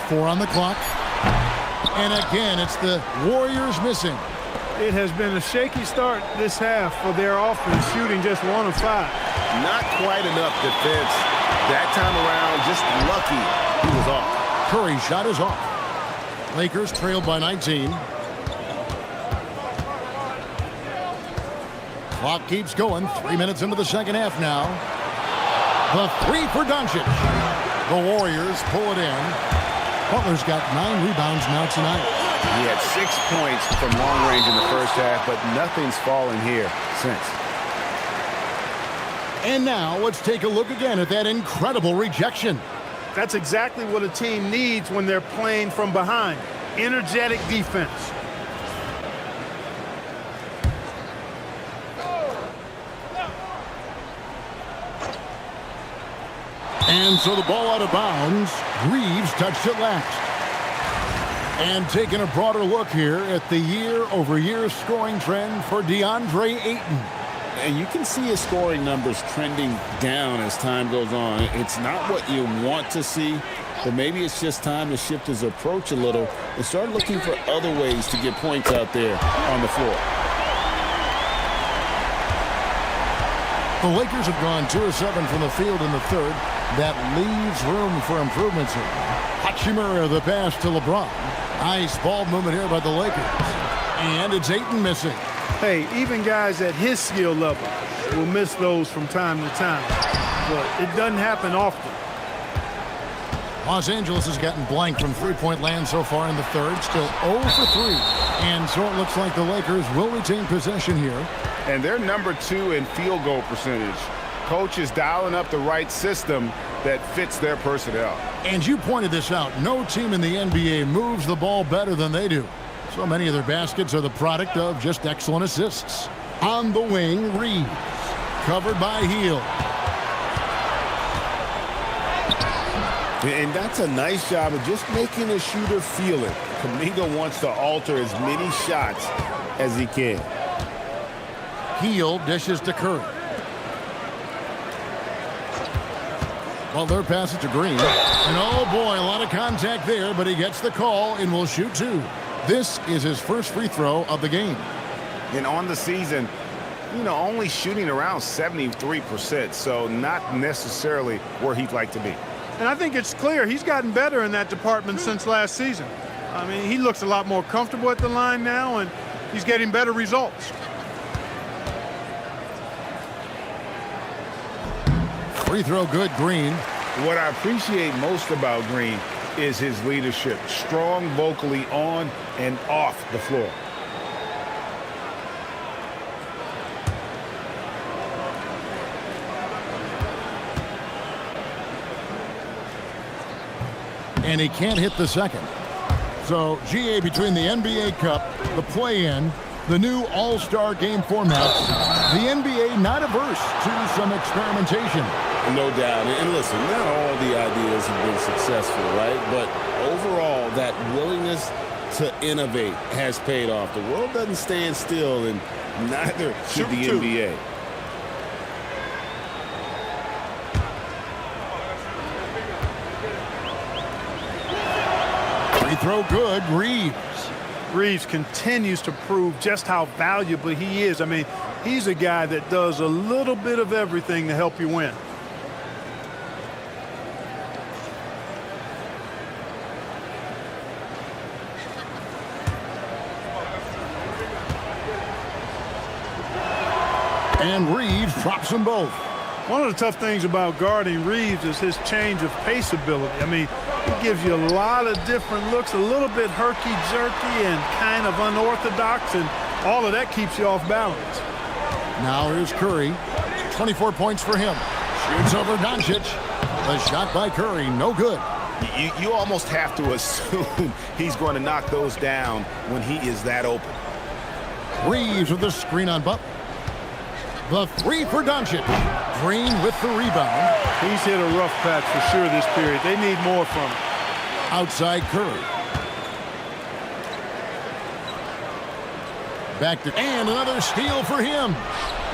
4 on the clock. And again, it's the Warriors missing.
It has been a shaky start this half for their offense, shooting just 1 of 5.
Not quite enough defense. That time around, just lucky he was off.
Curry's shot is off. Lakers trailed by 19. Clock keeps going. 3 minutes into the second half now. The 3 for Doncic. The Warriors pull it in. Butler's got 9 rebounds now tonight.
He had 6 points from long range in the first half, but nothing's fallen here since.
And now let's take a look again at that incredible rejection.
That's exactly what a team needs when they're playing from behind. Energetic defense.
And so the ball out of bounds. Reeves touched it last. And taking a broader look here at the year-over-year scoring trend for DeAndre Ayton.
And you can see his scoring numbers trending down as time goes on. It's not what you want to see, but maybe it's just time to shift his approach a little and start looking for other ways to get points out there on the floor.
The Lakers have gone 2 of 7 from the field in the third. That leaves room for improvements here. Hachimura the pass to LeBron. Nice ball movement here by the Lakers. And it's Ayton missing.
Hey, even guys at his skill level will miss those from time to time. But it doesn't happen often.
Los Angeles has gotten blank from three-point land so far in the third. Still 0 for 3. And so it looks like the Lakers will retain possession here.
And they're number 2 in field goal percentage. Coach is dialing up the right system that fits their personnel.
And you pointed this out. No team in the NBA moves the ball better than they do. So many of their baskets are the product of just excellent assists. On the wing, Reeves. Covered by Hield.
And that's a nice job of just making the shooter feel it. Kuminga wants to alter as many shots as he can.
Hield dishes to Curry. Butler passes to Green. And oh boy, a lot of contact there, but he gets the call and will shoot two. This is his first free throw of the game.
And on the season, only shooting around 73%, so not necessarily where he'd like to be.
And I think it's clear he's gotten better in that department since last season. I mean, he looks a lot more comfortable at the line now, and he's getting better results.
Free throw good, Green.
What I appreciate most about Green is his leadership. Strong vocally on and off the floor.
And he can't hit the second. So, GA, between the NBA Cup, the play-in, the new All-Star game formats, the NBA not averse to some experimentation.
No doubt. And listen, not all the ideas have been successful, right? But overall, that willingness to innovate has paid off. The world doesn't stand still, and neither should the NBA.
Free throw good, Reeves.
Reeves continues to prove just how valuable he is. I mean, he's a guy that does a little bit of everything to help you win.
And Reeves drops them both.
One of the tough things about guarding Reeves is his change of pace ability. I mean, he gives you a lot of different looks, a little bit herky-jerky and kind of unorthodox, and all of that keeps you off balance.
Now here's Curry. 24 points for him. Shoots over Doncic. The shot by Curry, no good.
You almost have to assume he's going to knock those down when he is that open.
Reeves with the screen on Butler. The three for Doncic. Green with the rebound.
He's hit a rough patch for sure this period. They need more from him.
Outside Curry. Back to, and another steal for him.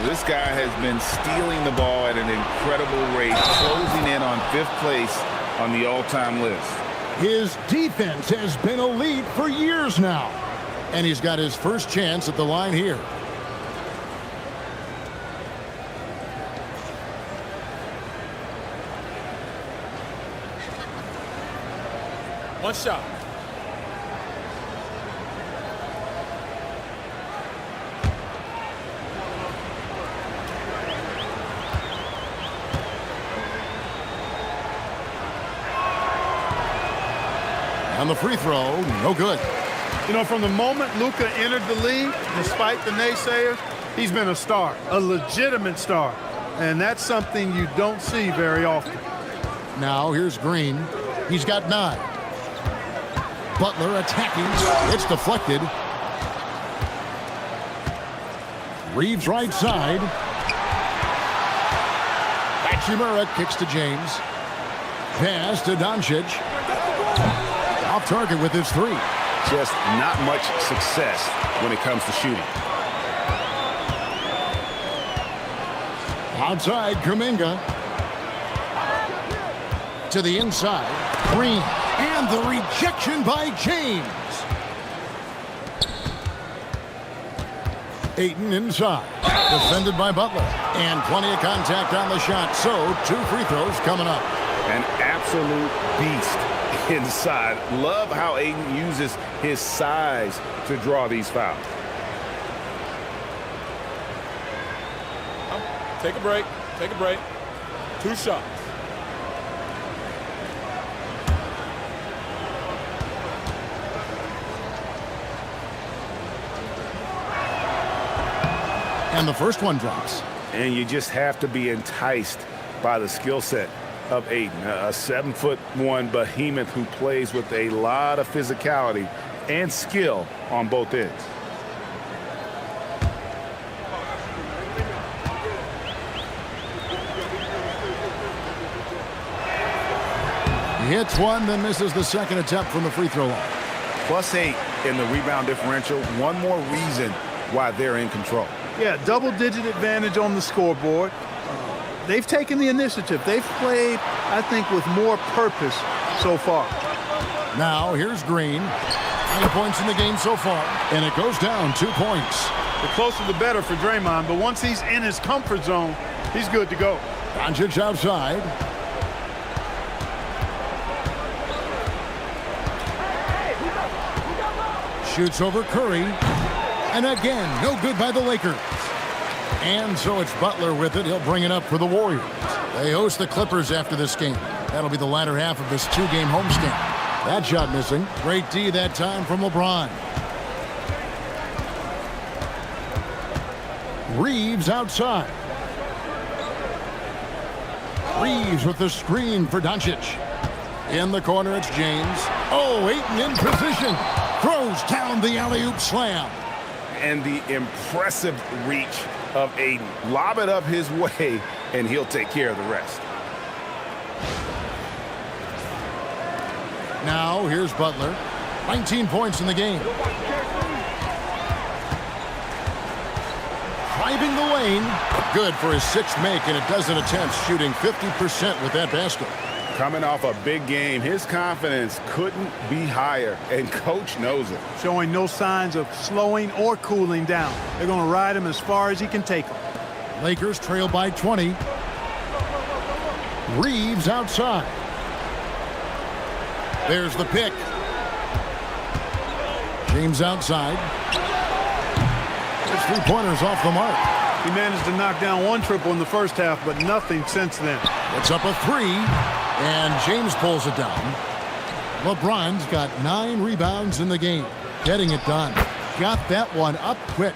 This guy has been stealing the ball at an incredible rate, closing in on 5th place on the all-time list.
His defense has been elite for years now. And he's got his first chance at the line here.
One shot.
On the free throw, no good.
From the moment Luka entered the league, despite the naysayers, he's been a star, a legitimate star. And that's something you don't see very often.
Now here's Green. He's got 9. Butler attacking. It's deflected. Reeves right side. Hachimura kicks to James. Pass to Doncic. Off target with his 3.
Just not much success when it comes to shooting.
Outside Kuminga. To the inside. Green. And the rejection by James. Ayton inside. Defended by Butler. And plenty of contact on the shot. So 2 free throws coming up.
An absolute beast inside. Love how Ayton uses his size to draw these fouls.
Take a break. Take a break. 2 shots.
And the first one drops.
And you just have to be enticed by the skill set of Aiden, a 7'1" behemoth who plays with a lot of physicality and skill on both ends.
He hits one, then misses the second attempt from the free throw line.
+8 in the rebound differential. One more reason why they're in control.
Yeah, double-digit advantage on the scoreboard. They've taken the initiative. They've played, I think, with more purpose so far.
Now, here's Green. 9 points in the game so far, and it goes down 2 points.
The closer the better for Draymond, but once he's in his comfort zone, he's good to go.
Doncic outside. Shoots over Curry. And again, no good by the Lakers. And so it's Butler with it. He'll bring it up for the Warriors. They host the Clippers after this game. That'll be the latter half of this 2-game homestand. That shot missing. Great D that time from LeBron. Reeves outside. Reeves with the screen for Doncic. In the corner, it's James. Oh, Ayton in position. Throws down the alley-oop slam.
And the impressive reach of Aiden. Lob it up his way, and he'll take care of the rest.
Now, here's Butler. 19 points in the game. Driving the lane. Good for his 6th make in a dozen attempts, shooting 50% with that basket.
Coming off a big game, his confidence couldn't be higher, and Coach knows it.
Showing no signs of slowing or cooling down. They're going to ride him as far as he can take him.
Lakers trail by 20. Reeves outside. There's the pick. James outside. His 3-pointers off the mark.
He managed to knock down 1 triple in the first half, but nothing since then.
It's up a 3, and James pulls it down. LeBron's got 9 rebounds in the game. Getting it done. Got that one up quick.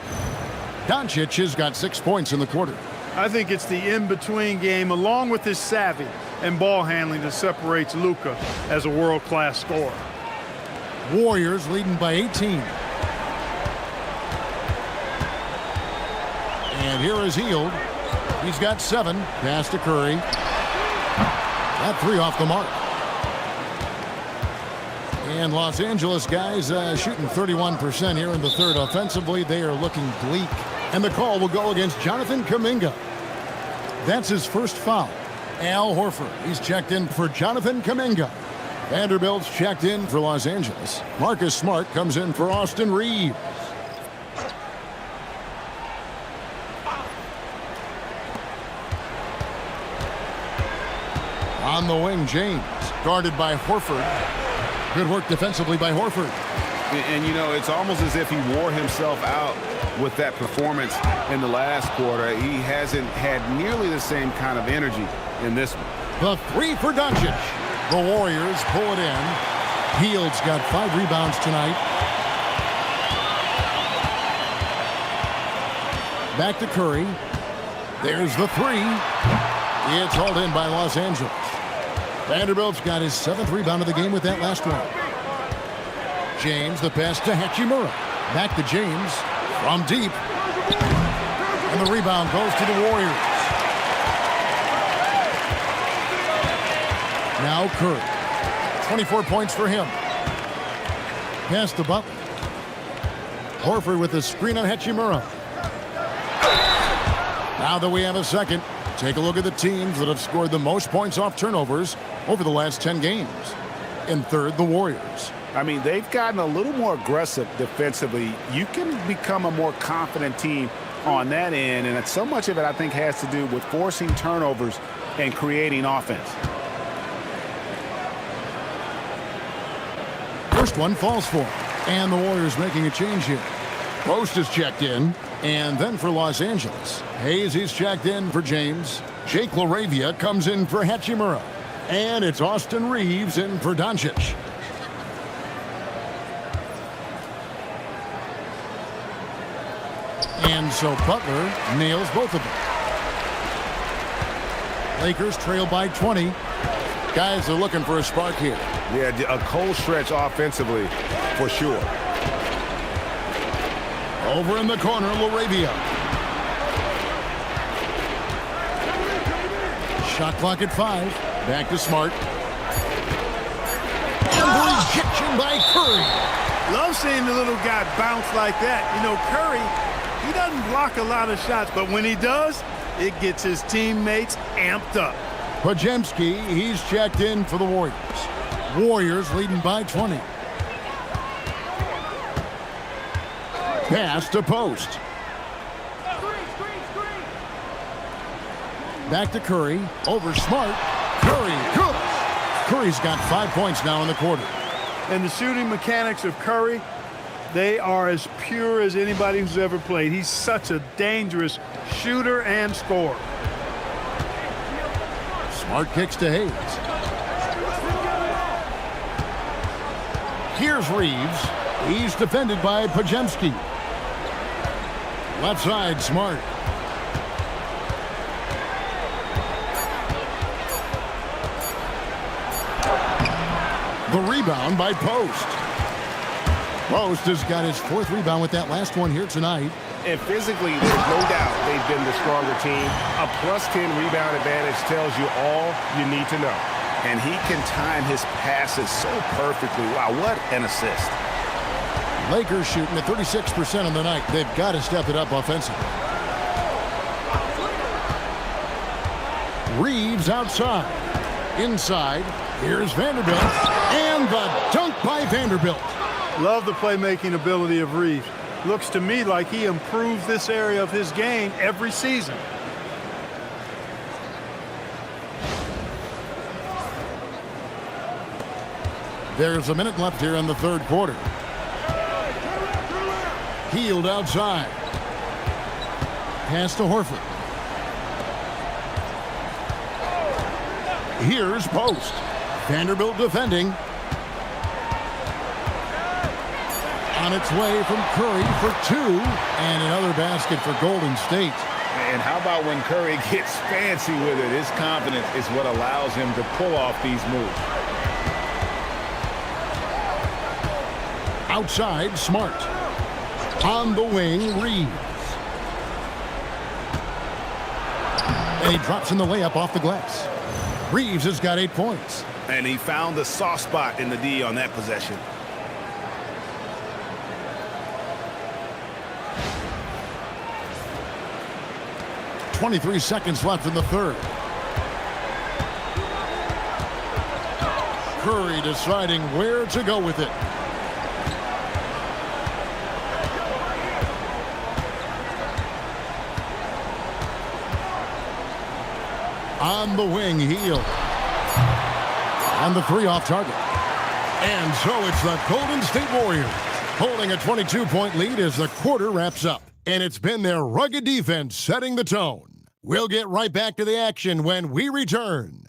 Doncic has got 6 points in the quarter.
I think it's the in-between game, along with his savvy and ball handling, that separates Luka as a world-class scorer.
Warriors leading by 18. And here is Hield. He's got 7. Pass to Curry. That 3 off the mark. And Los Angeles guys shooting 31% here in the third. Offensively, they are looking bleak. And the call will go against Jonathan Kuminga. That's his first foul. Al Horford, he's checked in for Jonathan Kuminga. Vanderbilt's checked in for Los Angeles. Marcus Smart comes in for Austin Reeves. On the wing, James, guarded by Horford. Good work defensively by Horford.
And, you know, it's almost as if he wore himself out with that performance in the last quarter. He hasn't had nearly the same kind of energy in this one.
The 3 for Doncic. The Warriors pull it in. Hield's got 5 rebounds tonight. Back to Curry. There's the 3. It's hauled in by Los Angeles. Vanderbilt's got his 7th rebound of the game with that last one. James, the pass to Hachimura. Back to James from deep. And the rebound goes to the Warriors. Now Curry. 24 points for him. Pass to Butler. Horford with the screen on Hachimura. Now that we have a second, take a look at the teams that have scored the most points off turnovers over the last 10 games. In third, the Warriors.
I mean, they've gotten a little more aggressive defensively. You can become a more confident team on that end, and so much of it, I think, has to do with forcing turnovers and creating offense.
First one falls for him. And the Warriors making a change here. Post is checked in. And then for Los Angeles, Hayes, he's checked in for James. Jake LaRavia comes in for Hachimura. And it's Austin Reeves in for Doncic. And so Butler nails both of them. Lakers trail by 20. Guys are looking for a spark here.
Yeah, a cold stretch offensively for sure.
Over in the corner, LaRavia. Shot clock at 5. Back to Smart. And the rejection by Curry.
Love seeing the little guy bounce like that. You know, Curry, he doesn't block a lot of shots, but when he does, it gets his teammates amped up.
Podziemski, he's checked in for the Warriors. Warriors leading by 20. Pass to Post. Back to Curry. Over Smart. Curry, good. Curry's got 5 points now in the quarter.
And the shooting mechanics of Curry, they are as pure as anybody who's ever played. He's such a dangerous shooter and scorer.
Smart kicks to Hayes. Here's Reeves. He's defended by Podziemski. Left side, Smart. The rebound by Post. Post has got his 4th rebound with that last one here tonight.
And physically, there's no doubt they've been the stronger team. A +10 rebound advantage tells you all you need to know. And he can time his passes so perfectly. Wow, what an assist.
Lakers shooting at 36% on the night. They've got to step it up offensively. Reeves outside. Inside. Here's Vanderbilt. And the dunk by Vanderbilt.
Love the playmaking ability of Reeves. Looks to me like he improves this area of his game every season.
There's a minute left here in the 3rd quarter. Healed outside. Pass to Horford. Here's Post. Vanderbilt defending. On its way from Curry for 2. And another basket for Golden State.
And how about when Curry gets fancy with it? His confidence is what allows him to pull off these moves.
Outside, Smart. On the wing, Reeves. And he drops in the layup off the glass. Reeves has got 8 points.
And he found the soft spot in the D on that possession.
.23 seconds left in the 3rd. Curry deciding where to go with it. On the wing, Heel. And the 3 off target. And so it's the Golden State Warriors holding a 22-point lead as the quarter wraps up. And it's been their rugged defense setting the tone. We'll get right back to the action when we return.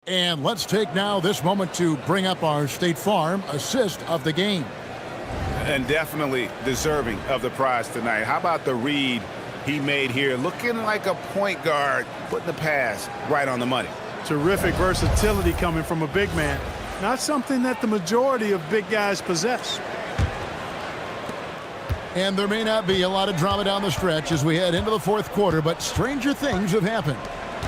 And let's take now this moment to bring up our State Farm assist of the game.
And definitely deserving of the prize tonight. How about the read he made here? Looking like a point guard, putting the pass right on the money.
Terrific versatility coming from a big man. Not something that the majority of big guys possess.
And there may not be a lot of drama down the stretch as we head into the 4th quarter, but stranger things have happened.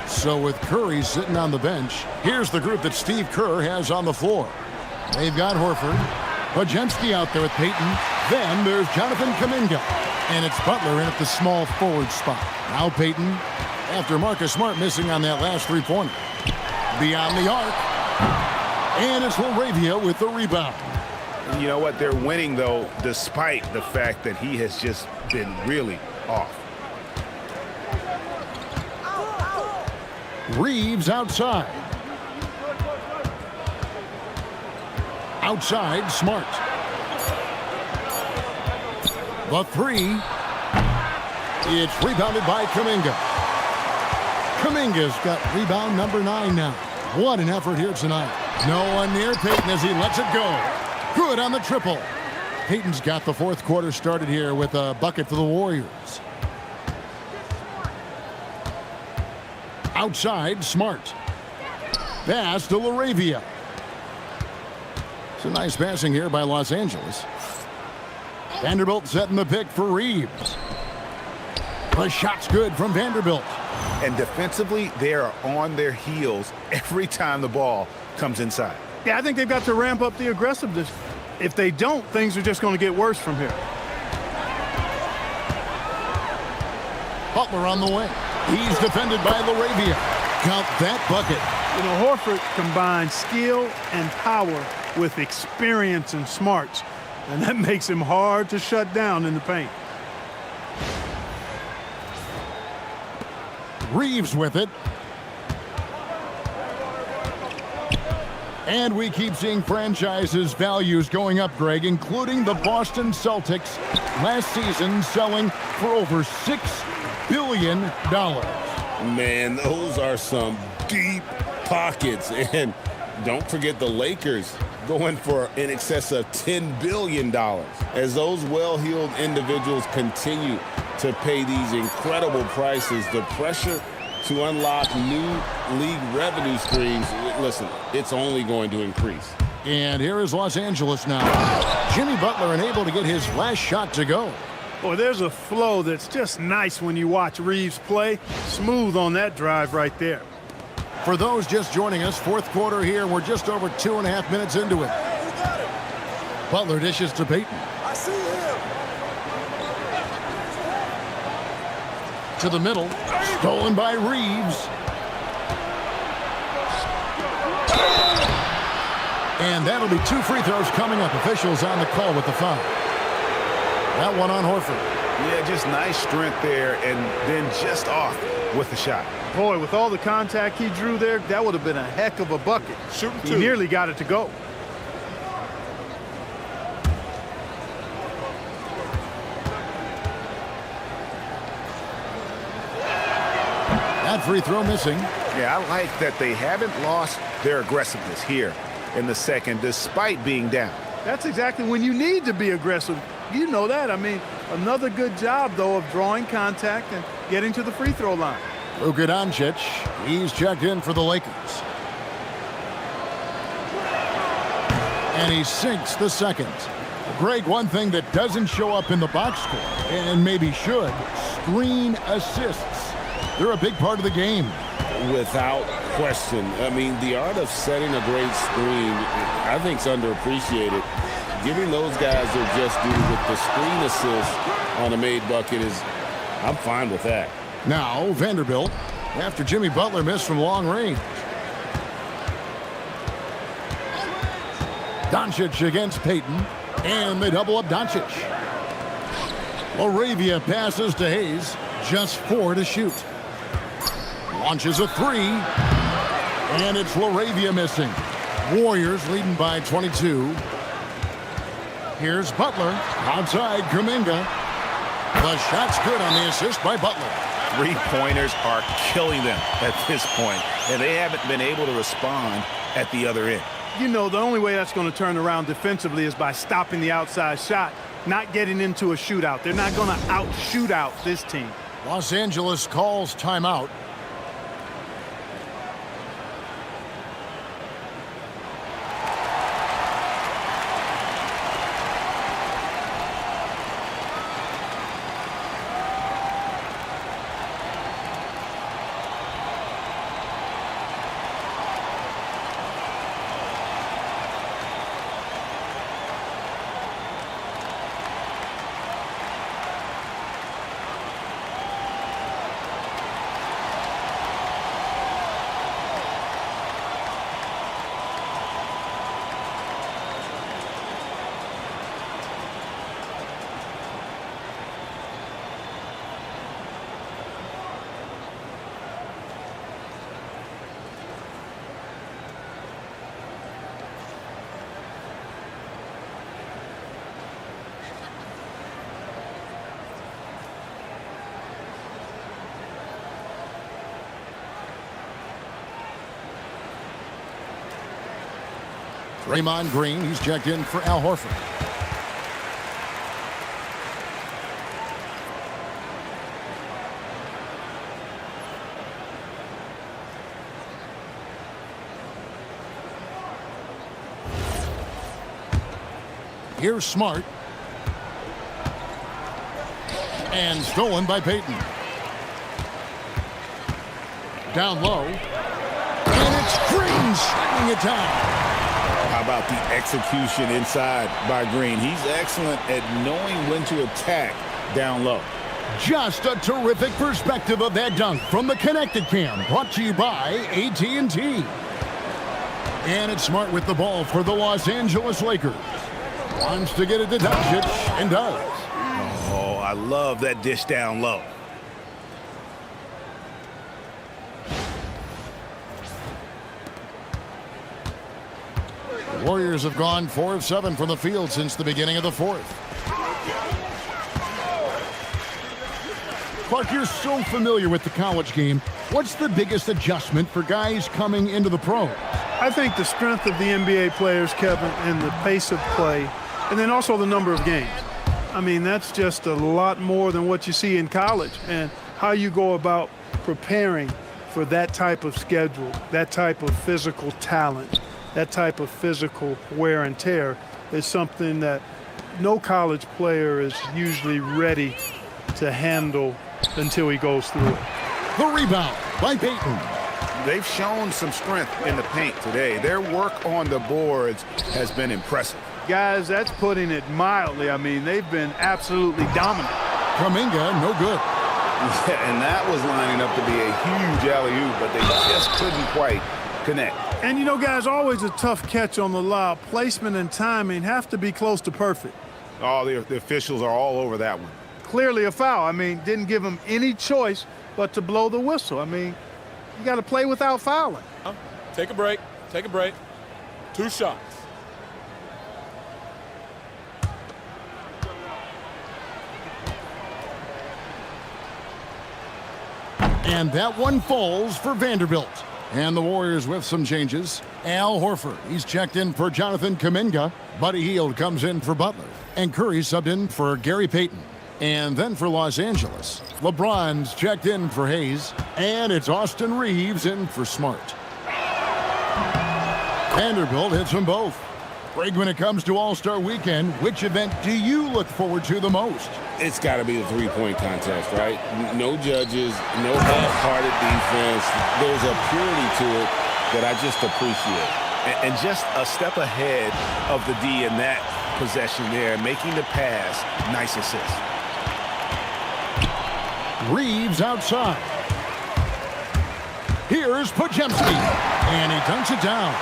So with Curry sitting on the bench, here's the group that Steve Kerr has on the floor. They've got Horford, Podziemski out there with Payton. Then there's Jonathan Kuminga. And it's Butler in at the small forward spot. Now Payton, after Marcus Smart missing on that last 3-pointer. Beyond the arc. And it's LaRavia with the rebound.
You know what? They're winning, though, despite the fact that he has just been really off.
Reeves outside. Outside, Smart. The 3. It's rebounded by Kuminga. Kuminga's got rebound number 9 now. What an effort here tonight. No one near Payton as he lets it go. Good on the triple. Payton's got the fourth quarter started here with a bucket for the Warriors. Outside, Smart. Pass to LaRavia. It's a nice passing here by Los Angeles. Vanderbilt setting the pick for Reeves. The shot's good from Vanderbilt.
And defensively, they are on their heels every time the ball comes inside.
Yeah, I think they've got to ramp up the aggressiveness. If they don't, things are just going to get worse from here.
Butler on the wing. He's defended by LaRavia. Count that bucket.
You know, Horford combines skill and power with experience and smarts, and that makes him hard to shut down in the paint.
Reeves with it. And we keep seeing franchises' values going up, Greg, including the Boston Celtics last season selling for over $6 billion.
Man, those are some deep pockets. And don't forget the Lakers going for in excess of $10 billion. As those well-heeled individuals continue to pay these incredible prices, the pressure to unlock new league revenue streams, listen, it's only going to increase.
And here is Los Angeles now. Jimmy Butler unable to get his last shot to go.
Boy, there's a flow that's just nice when you watch Reeves play. Smooth on that drive right there.
For those just joining us, fourth quarter here. We're just over 2.5 minutes into it. Butler dishes to Payton.
I see him.
To the middle. Stolen by Reeves. And that'll be 2 free throws coming up. Officials on the call with the foul. That one on Horford.
Yeah, just nice strength there, and then just off with the shot.
Boy, with all the contact he drew there, that would have been a heck of a bucket.
Shooting
He
two.
nearly got it to go.
That free throw missing.
Yeah, I like that they haven't lost their aggressiveness here in the second, despite being down.
That's exactly when you need to be aggressive. You know that. I mean, another good job, though, of drawing contact and getting to the free throw line.
Luka Doncic, he's checked in for the Lakers. And he sinks the second. Greg, one thing that doesn't show up in the box score, and maybe should, screen assists. They're a big part of the game.
Without question. I mean, the art of setting a great screen, I think, is underappreciated. Giving those guys their just due with the screen assist on a made bucket is, I'm fine with that.
Now, Vanderbilt, after Jimmy Butler missed from long range. Doncic against Payton, and they double up Doncic. LaRavia passes to Hayes, just 4 to shoot. Launches a 3, and it's LaRavia missing. Warriors leading by 22. Here's Butler, outside Kuminga. The shot's good on the assist by Butler.
Three-pointers are killing them at this point, and they haven't been able to respond at the other end.
You know, the only way that's going to turn around defensively is by stopping the outside shot, not getting into a shootout. They're not going to out-shoot out this team.
Los Angeles calls timeout. Draymond Green, he's checked in for Al Horford. Here's Smart. And stolen by Payton. Down low. And it's Green shutting it down.
How about the execution inside by Green? He's excellent at knowing when to attack down low.
Just a terrific perspective of that dunk from the Connected Cam, brought to you by AT&T. And it's Smart with the ball for the Los Angeles Lakers. Wants to get it to Doncic, and does.
Oh, I love that dish down low.
The Warriors have gone 4 of 7 from the field since the beginning of the fourth. Clark, you're so familiar with the college game. What's the biggest adjustment for guys coming into the pros?
I think the strength of the NBA players, Kevin, and the pace of play, and then also the number of games. I mean, that's just a lot more than what you see in college, and how you go about preparing for that type of schedule, that type of physical talent, that type of physical wear and tear is something that no college player is usually ready to handle until he goes through it.
The rebound by Payton.
They've shown some strength in the paint today. Their work on the boards has been impressive.
Guys, that's putting it mildly. I mean, they've been absolutely dominant.
Kuminga, no good.
Yeah, and that was lining up to be a huge alley-oop, but they just couldn't quite connect.
And, you know, guys, always a tough catch on the lob. Placement and timing have to be close to perfect.
Oh, the officials are all over that one.
Clearly a foul. I mean, didn't give them any choice but to blow the whistle. I mean, you got to play without fouling.
Take a break. Take a break. 2 shots.
And that one falls for Vanderbilt. And the Warriors with some changes. Al Horford, he's checked in for Jonathan Kuminga. Buddy Hield comes in for Butler. And Curry subbed in for Gary Payton. And then for Los Angeles, LeBron's checked in for Hayes. And it's Austin Reeves in for Smart. Vanderbilt hits them both. Greg, when it comes to All-Star Weekend, which event do you look forward to the most?
It's got to be the three-point contest, right? No judges, no half-hearted defense. There's a purity to it that I just appreciate.
And just a step ahead of the D in that possession there, making the pass. Nice assist.
Reeves outside. Here's Podziemski, and he dunks it down.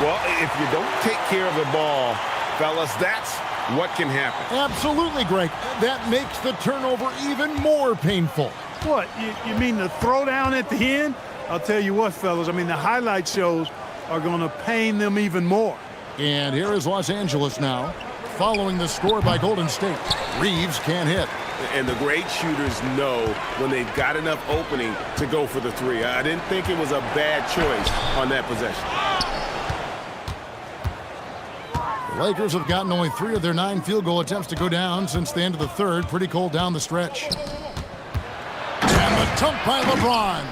Well, if you don't take care of the ball, fellas, that's what can happen.
Absolutely, Greg. That makes the turnover even more painful.
What, you mean the throwdown at the end? I'll tell you what, fellas, I mean, the highlight shows are going to pain them even more.
And here is Los Angeles now, following the score by Golden State. Reeves can't hit.
And the great shooters know when they've got enough opening to go for the three. I didn't think it was a bad choice on that possession.
The Lakers have gotten only 3 of their 9 field goal attempts to go down since the end of the third. Pretty cold down the stretch. And the dunk by LeBron.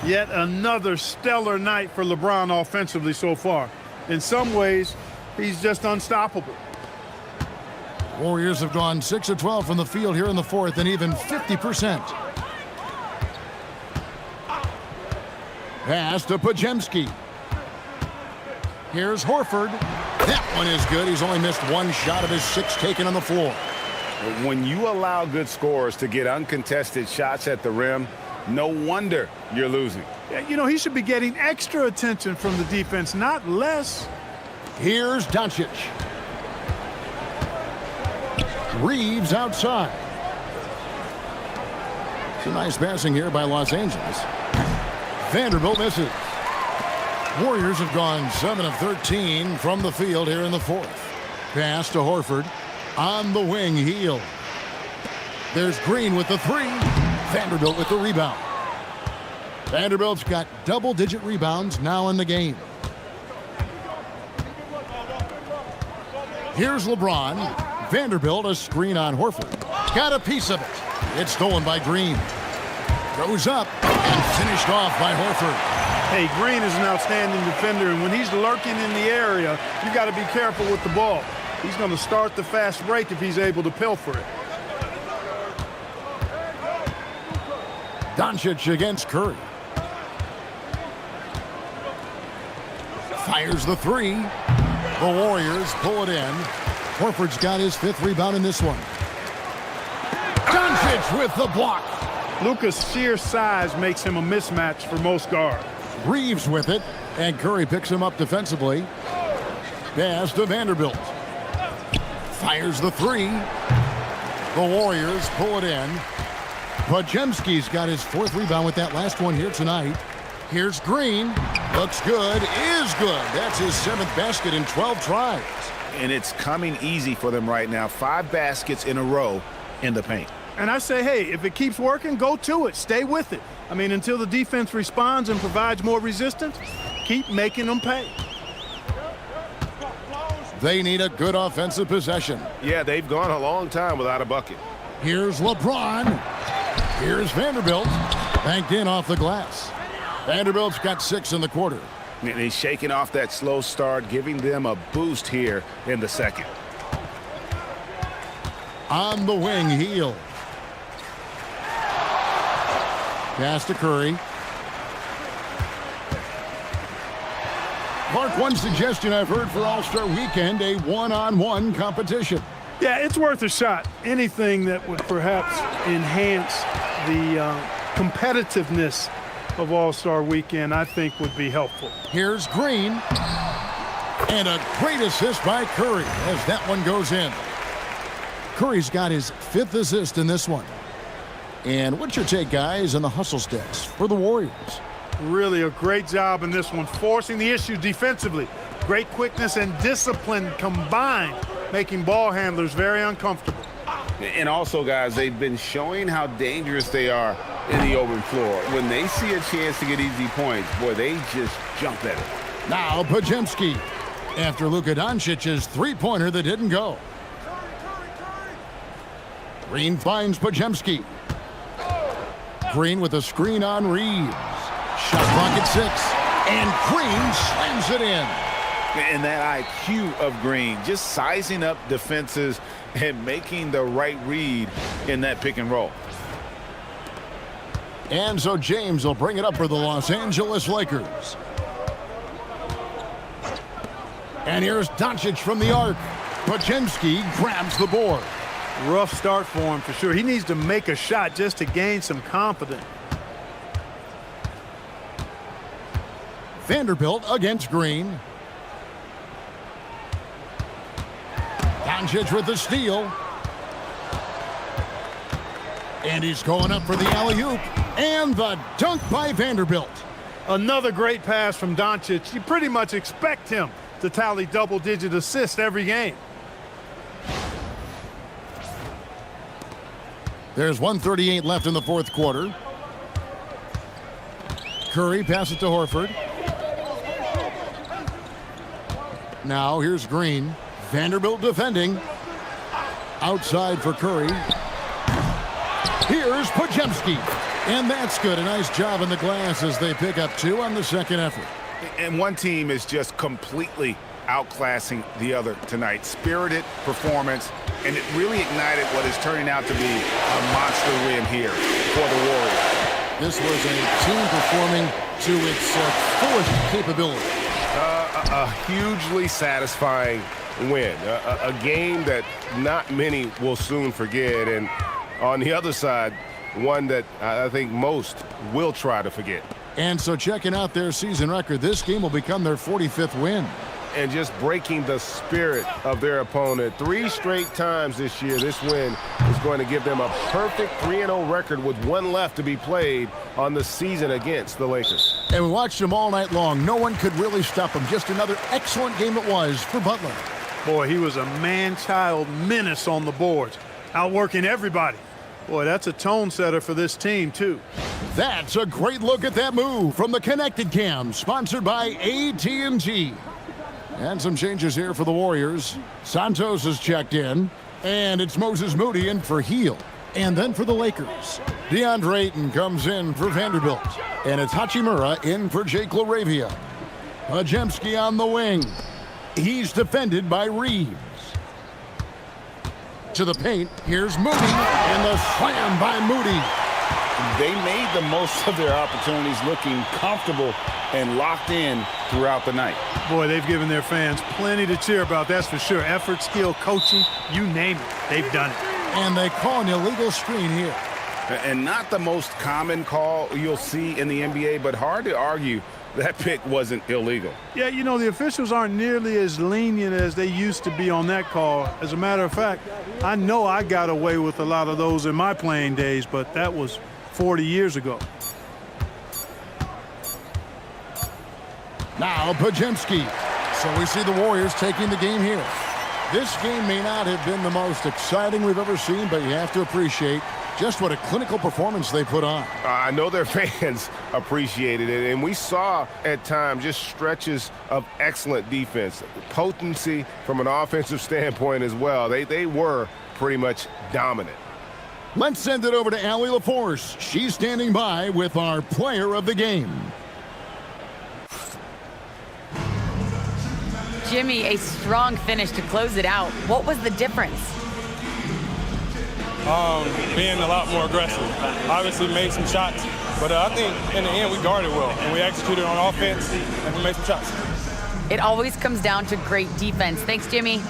Yet another stellar night for LeBron offensively so far. In some ways, he's just unstoppable.
Warriors have gone 6 of 12 from the field here in the fourth, and even 50%. Pass to Podziemski. Here's Horford. That one is good. He's only missed 1 shot of his 6 taken on the floor.
When you allow good scorers to get uncontested shots at the rim, no wonder you're losing.
You know, he should be getting extra attention from the defense, not less.
Here's Doncic. Reeves outside. Some nice passing here by Los Angeles. Vanderbilt misses. Warriors have gone 7 of 13 from the field here in the fourth. Pass to Horford. On the wing, Hield. There's Green with the 3. Vanderbilt with the rebound. Vanderbilt's got double-digit rebounds now in the game. Here's LeBron. Vanderbilt, a screen on Horford. Got a piece of it. It's stolen by Green. Goes up and finished off by Horford.
Hey, Green is an outstanding defender, and when he's lurking in the area, you got to be careful with the ball. He's going to start the fast break if he's able to pilfer it.
Doncic against Curry. Fires the three. The Warriors pull it in. Horford's got his 5th rebound in this one. Doncic with the block.
Luka's sheer size makes him a mismatch for most guards.
Reeves with it, and Curry picks him up defensively. Pass to Vanderbilt. Fires the three. The Warriors pull it in. Podziemski's got his 4th rebound with that last one here tonight. Here's Green. Looks good, is good. That's his 7th basket in 12 tries.
And it's coming easy for them right now. 5 baskets in a row in the paint.
And I say, hey, if it keeps working, go to it. Stay with it. I mean, until the defense responds and provides more resistance, keep making them pay.
They need a good offensive possession.
Yeah, they've gone a long time without a bucket.
Here's LeBron. Here's Vanderbilt. Banked in off the glass. Vanderbilt's got 6 in the quarter.
And he's shaking off that slow start, giving them a boost here in the second.
On the wing, Heel. Pass to Curry. Mark, one suggestion I've heard for All-Star Weekend, a one-on-one competition.
Yeah, it's worth a shot. Anything that would perhaps enhance the competitiveness of All-Star Weekend, I think, would be helpful.
Here's Green. And a great assist by Curry as that one goes in. Curry's got his 5th assist in this one. And what's your take, guys, on the hustle sticks for the Warriors?
Really a great job in this one, forcing the issue defensively. Great quickness and discipline combined, making ball handlers very uncomfortable.
And also, guys, they've been showing how dangerous they are in the open floor. When they see a chance to get easy points, boy, they just jump at it.
Now Podziemski after Luka Doncic's 3-pointer that didn't go. Green finds Podziemski. Green with a screen on Reeves. Shot clock at 6. And Green slams it in.
And that IQ of Green, just sizing up defenses and making the right read in that pick and roll.
And so James will bring it up for the Los Angeles Lakers. And here's Doncic from the arc. Podziemski grabs the board.
Rough start for him for sure. He needs to make a shot just to gain some confidence.
Vanderbilt against Green. Doncic with the steal. And he's going up for the alley-oop. And the dunk by Vanderbilt.
Another great pass from Doncic. You pretty much expect him to tally double-digit assists every game.
There's 1:38 left in the 4th quarter. Curry passes to Horford. Now here's Green. Vanderbilt defending. Outside for Curry. Here's Podziemski. And that's good. A nice job in the glass as they pick up 2 on the second effort.
And one team is just completely outclassing the other tonight. Spirited performance, and it really ignited what is turning out to be a monster win here for the Warriors.
This was a team performing to its fullest capability.
A hugely satisfying win. A game that not many will soon forget. And on the other side, one that I think most will try to forget.
And so checking out their season record, this game will become their 45th win.
And just breaking the spirit of their opponent 3 straight times this year. This win is going to give them a perfect 3-0 record with 1 left to be played on the season against the Lakers.
And we watched them all night long. No one could really stop them. Just another excellent game it was for Butler.
Boy, he was a man-child menace on the boards, outworking everybody. Boy, that's a tone setter for this team, too.
That's a great look at that move from the Connected Cam, sponsored by AT&T. And some changes here for the Warriors. Santos is checked in. And it's Moses Moody in for Heel. And then for the Lakers, DeAndre Ayton comes in for Vanderbilt. And it's Hachimura in for Jake LaRavia. Pajemski on the wing. He's defended by Reeves. To the paint, here's Moody. And the slam by Moody.
They made the most of their opportunities, looking comfortable and locked in throughout the night.
Boy, they've given their fans plenty to cheer about, that's for sure. Effort, skill, coaching, you name it, they've done it.
And they call an illegal screen here.
And not the most common call you'll see in the NBA, but hard to argue that pick wasn't illegal.
Yeah, you know, the officials aren't nearly as lenient as they used to be on that call. As a matter of fact, I know I got away with a lot of those in my playing days, but that was 40 years ago.
Now Pajemski. So we see the Warriors taking the game here. This game may not have been the most exciting we've ever seen, but you have to appreciate just what a clinical performance they put on.
I know their fans appreciated it, and we saw at times just stretches of excellent defense, potency from an offensive standpoint as well. They were pretty much dominant.
Let's send it over to Allie LaForce. She's standing by with our player of the game.
Jimmy, a strong finish to close it out. What was the difference?
Being a lot more aggressive. Obviously made some shots, but I think in the end we guarded well and we executed on offense and we made some shots.
It always comes down to great defense. Thanks, Jimmy.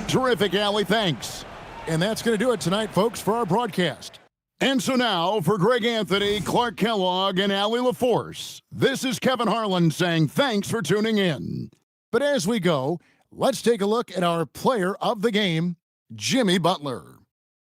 Terrific, Allie. Thanks. And that's going to do it tonight, folks, for our broadcast. And so now, for Greg Anthony, Clark Kellogg, and Allie LaForce, this is Kevin Harlan saying thanks for tuning in. But as we go, let's take a look at our player of the game, Jimmy Butler.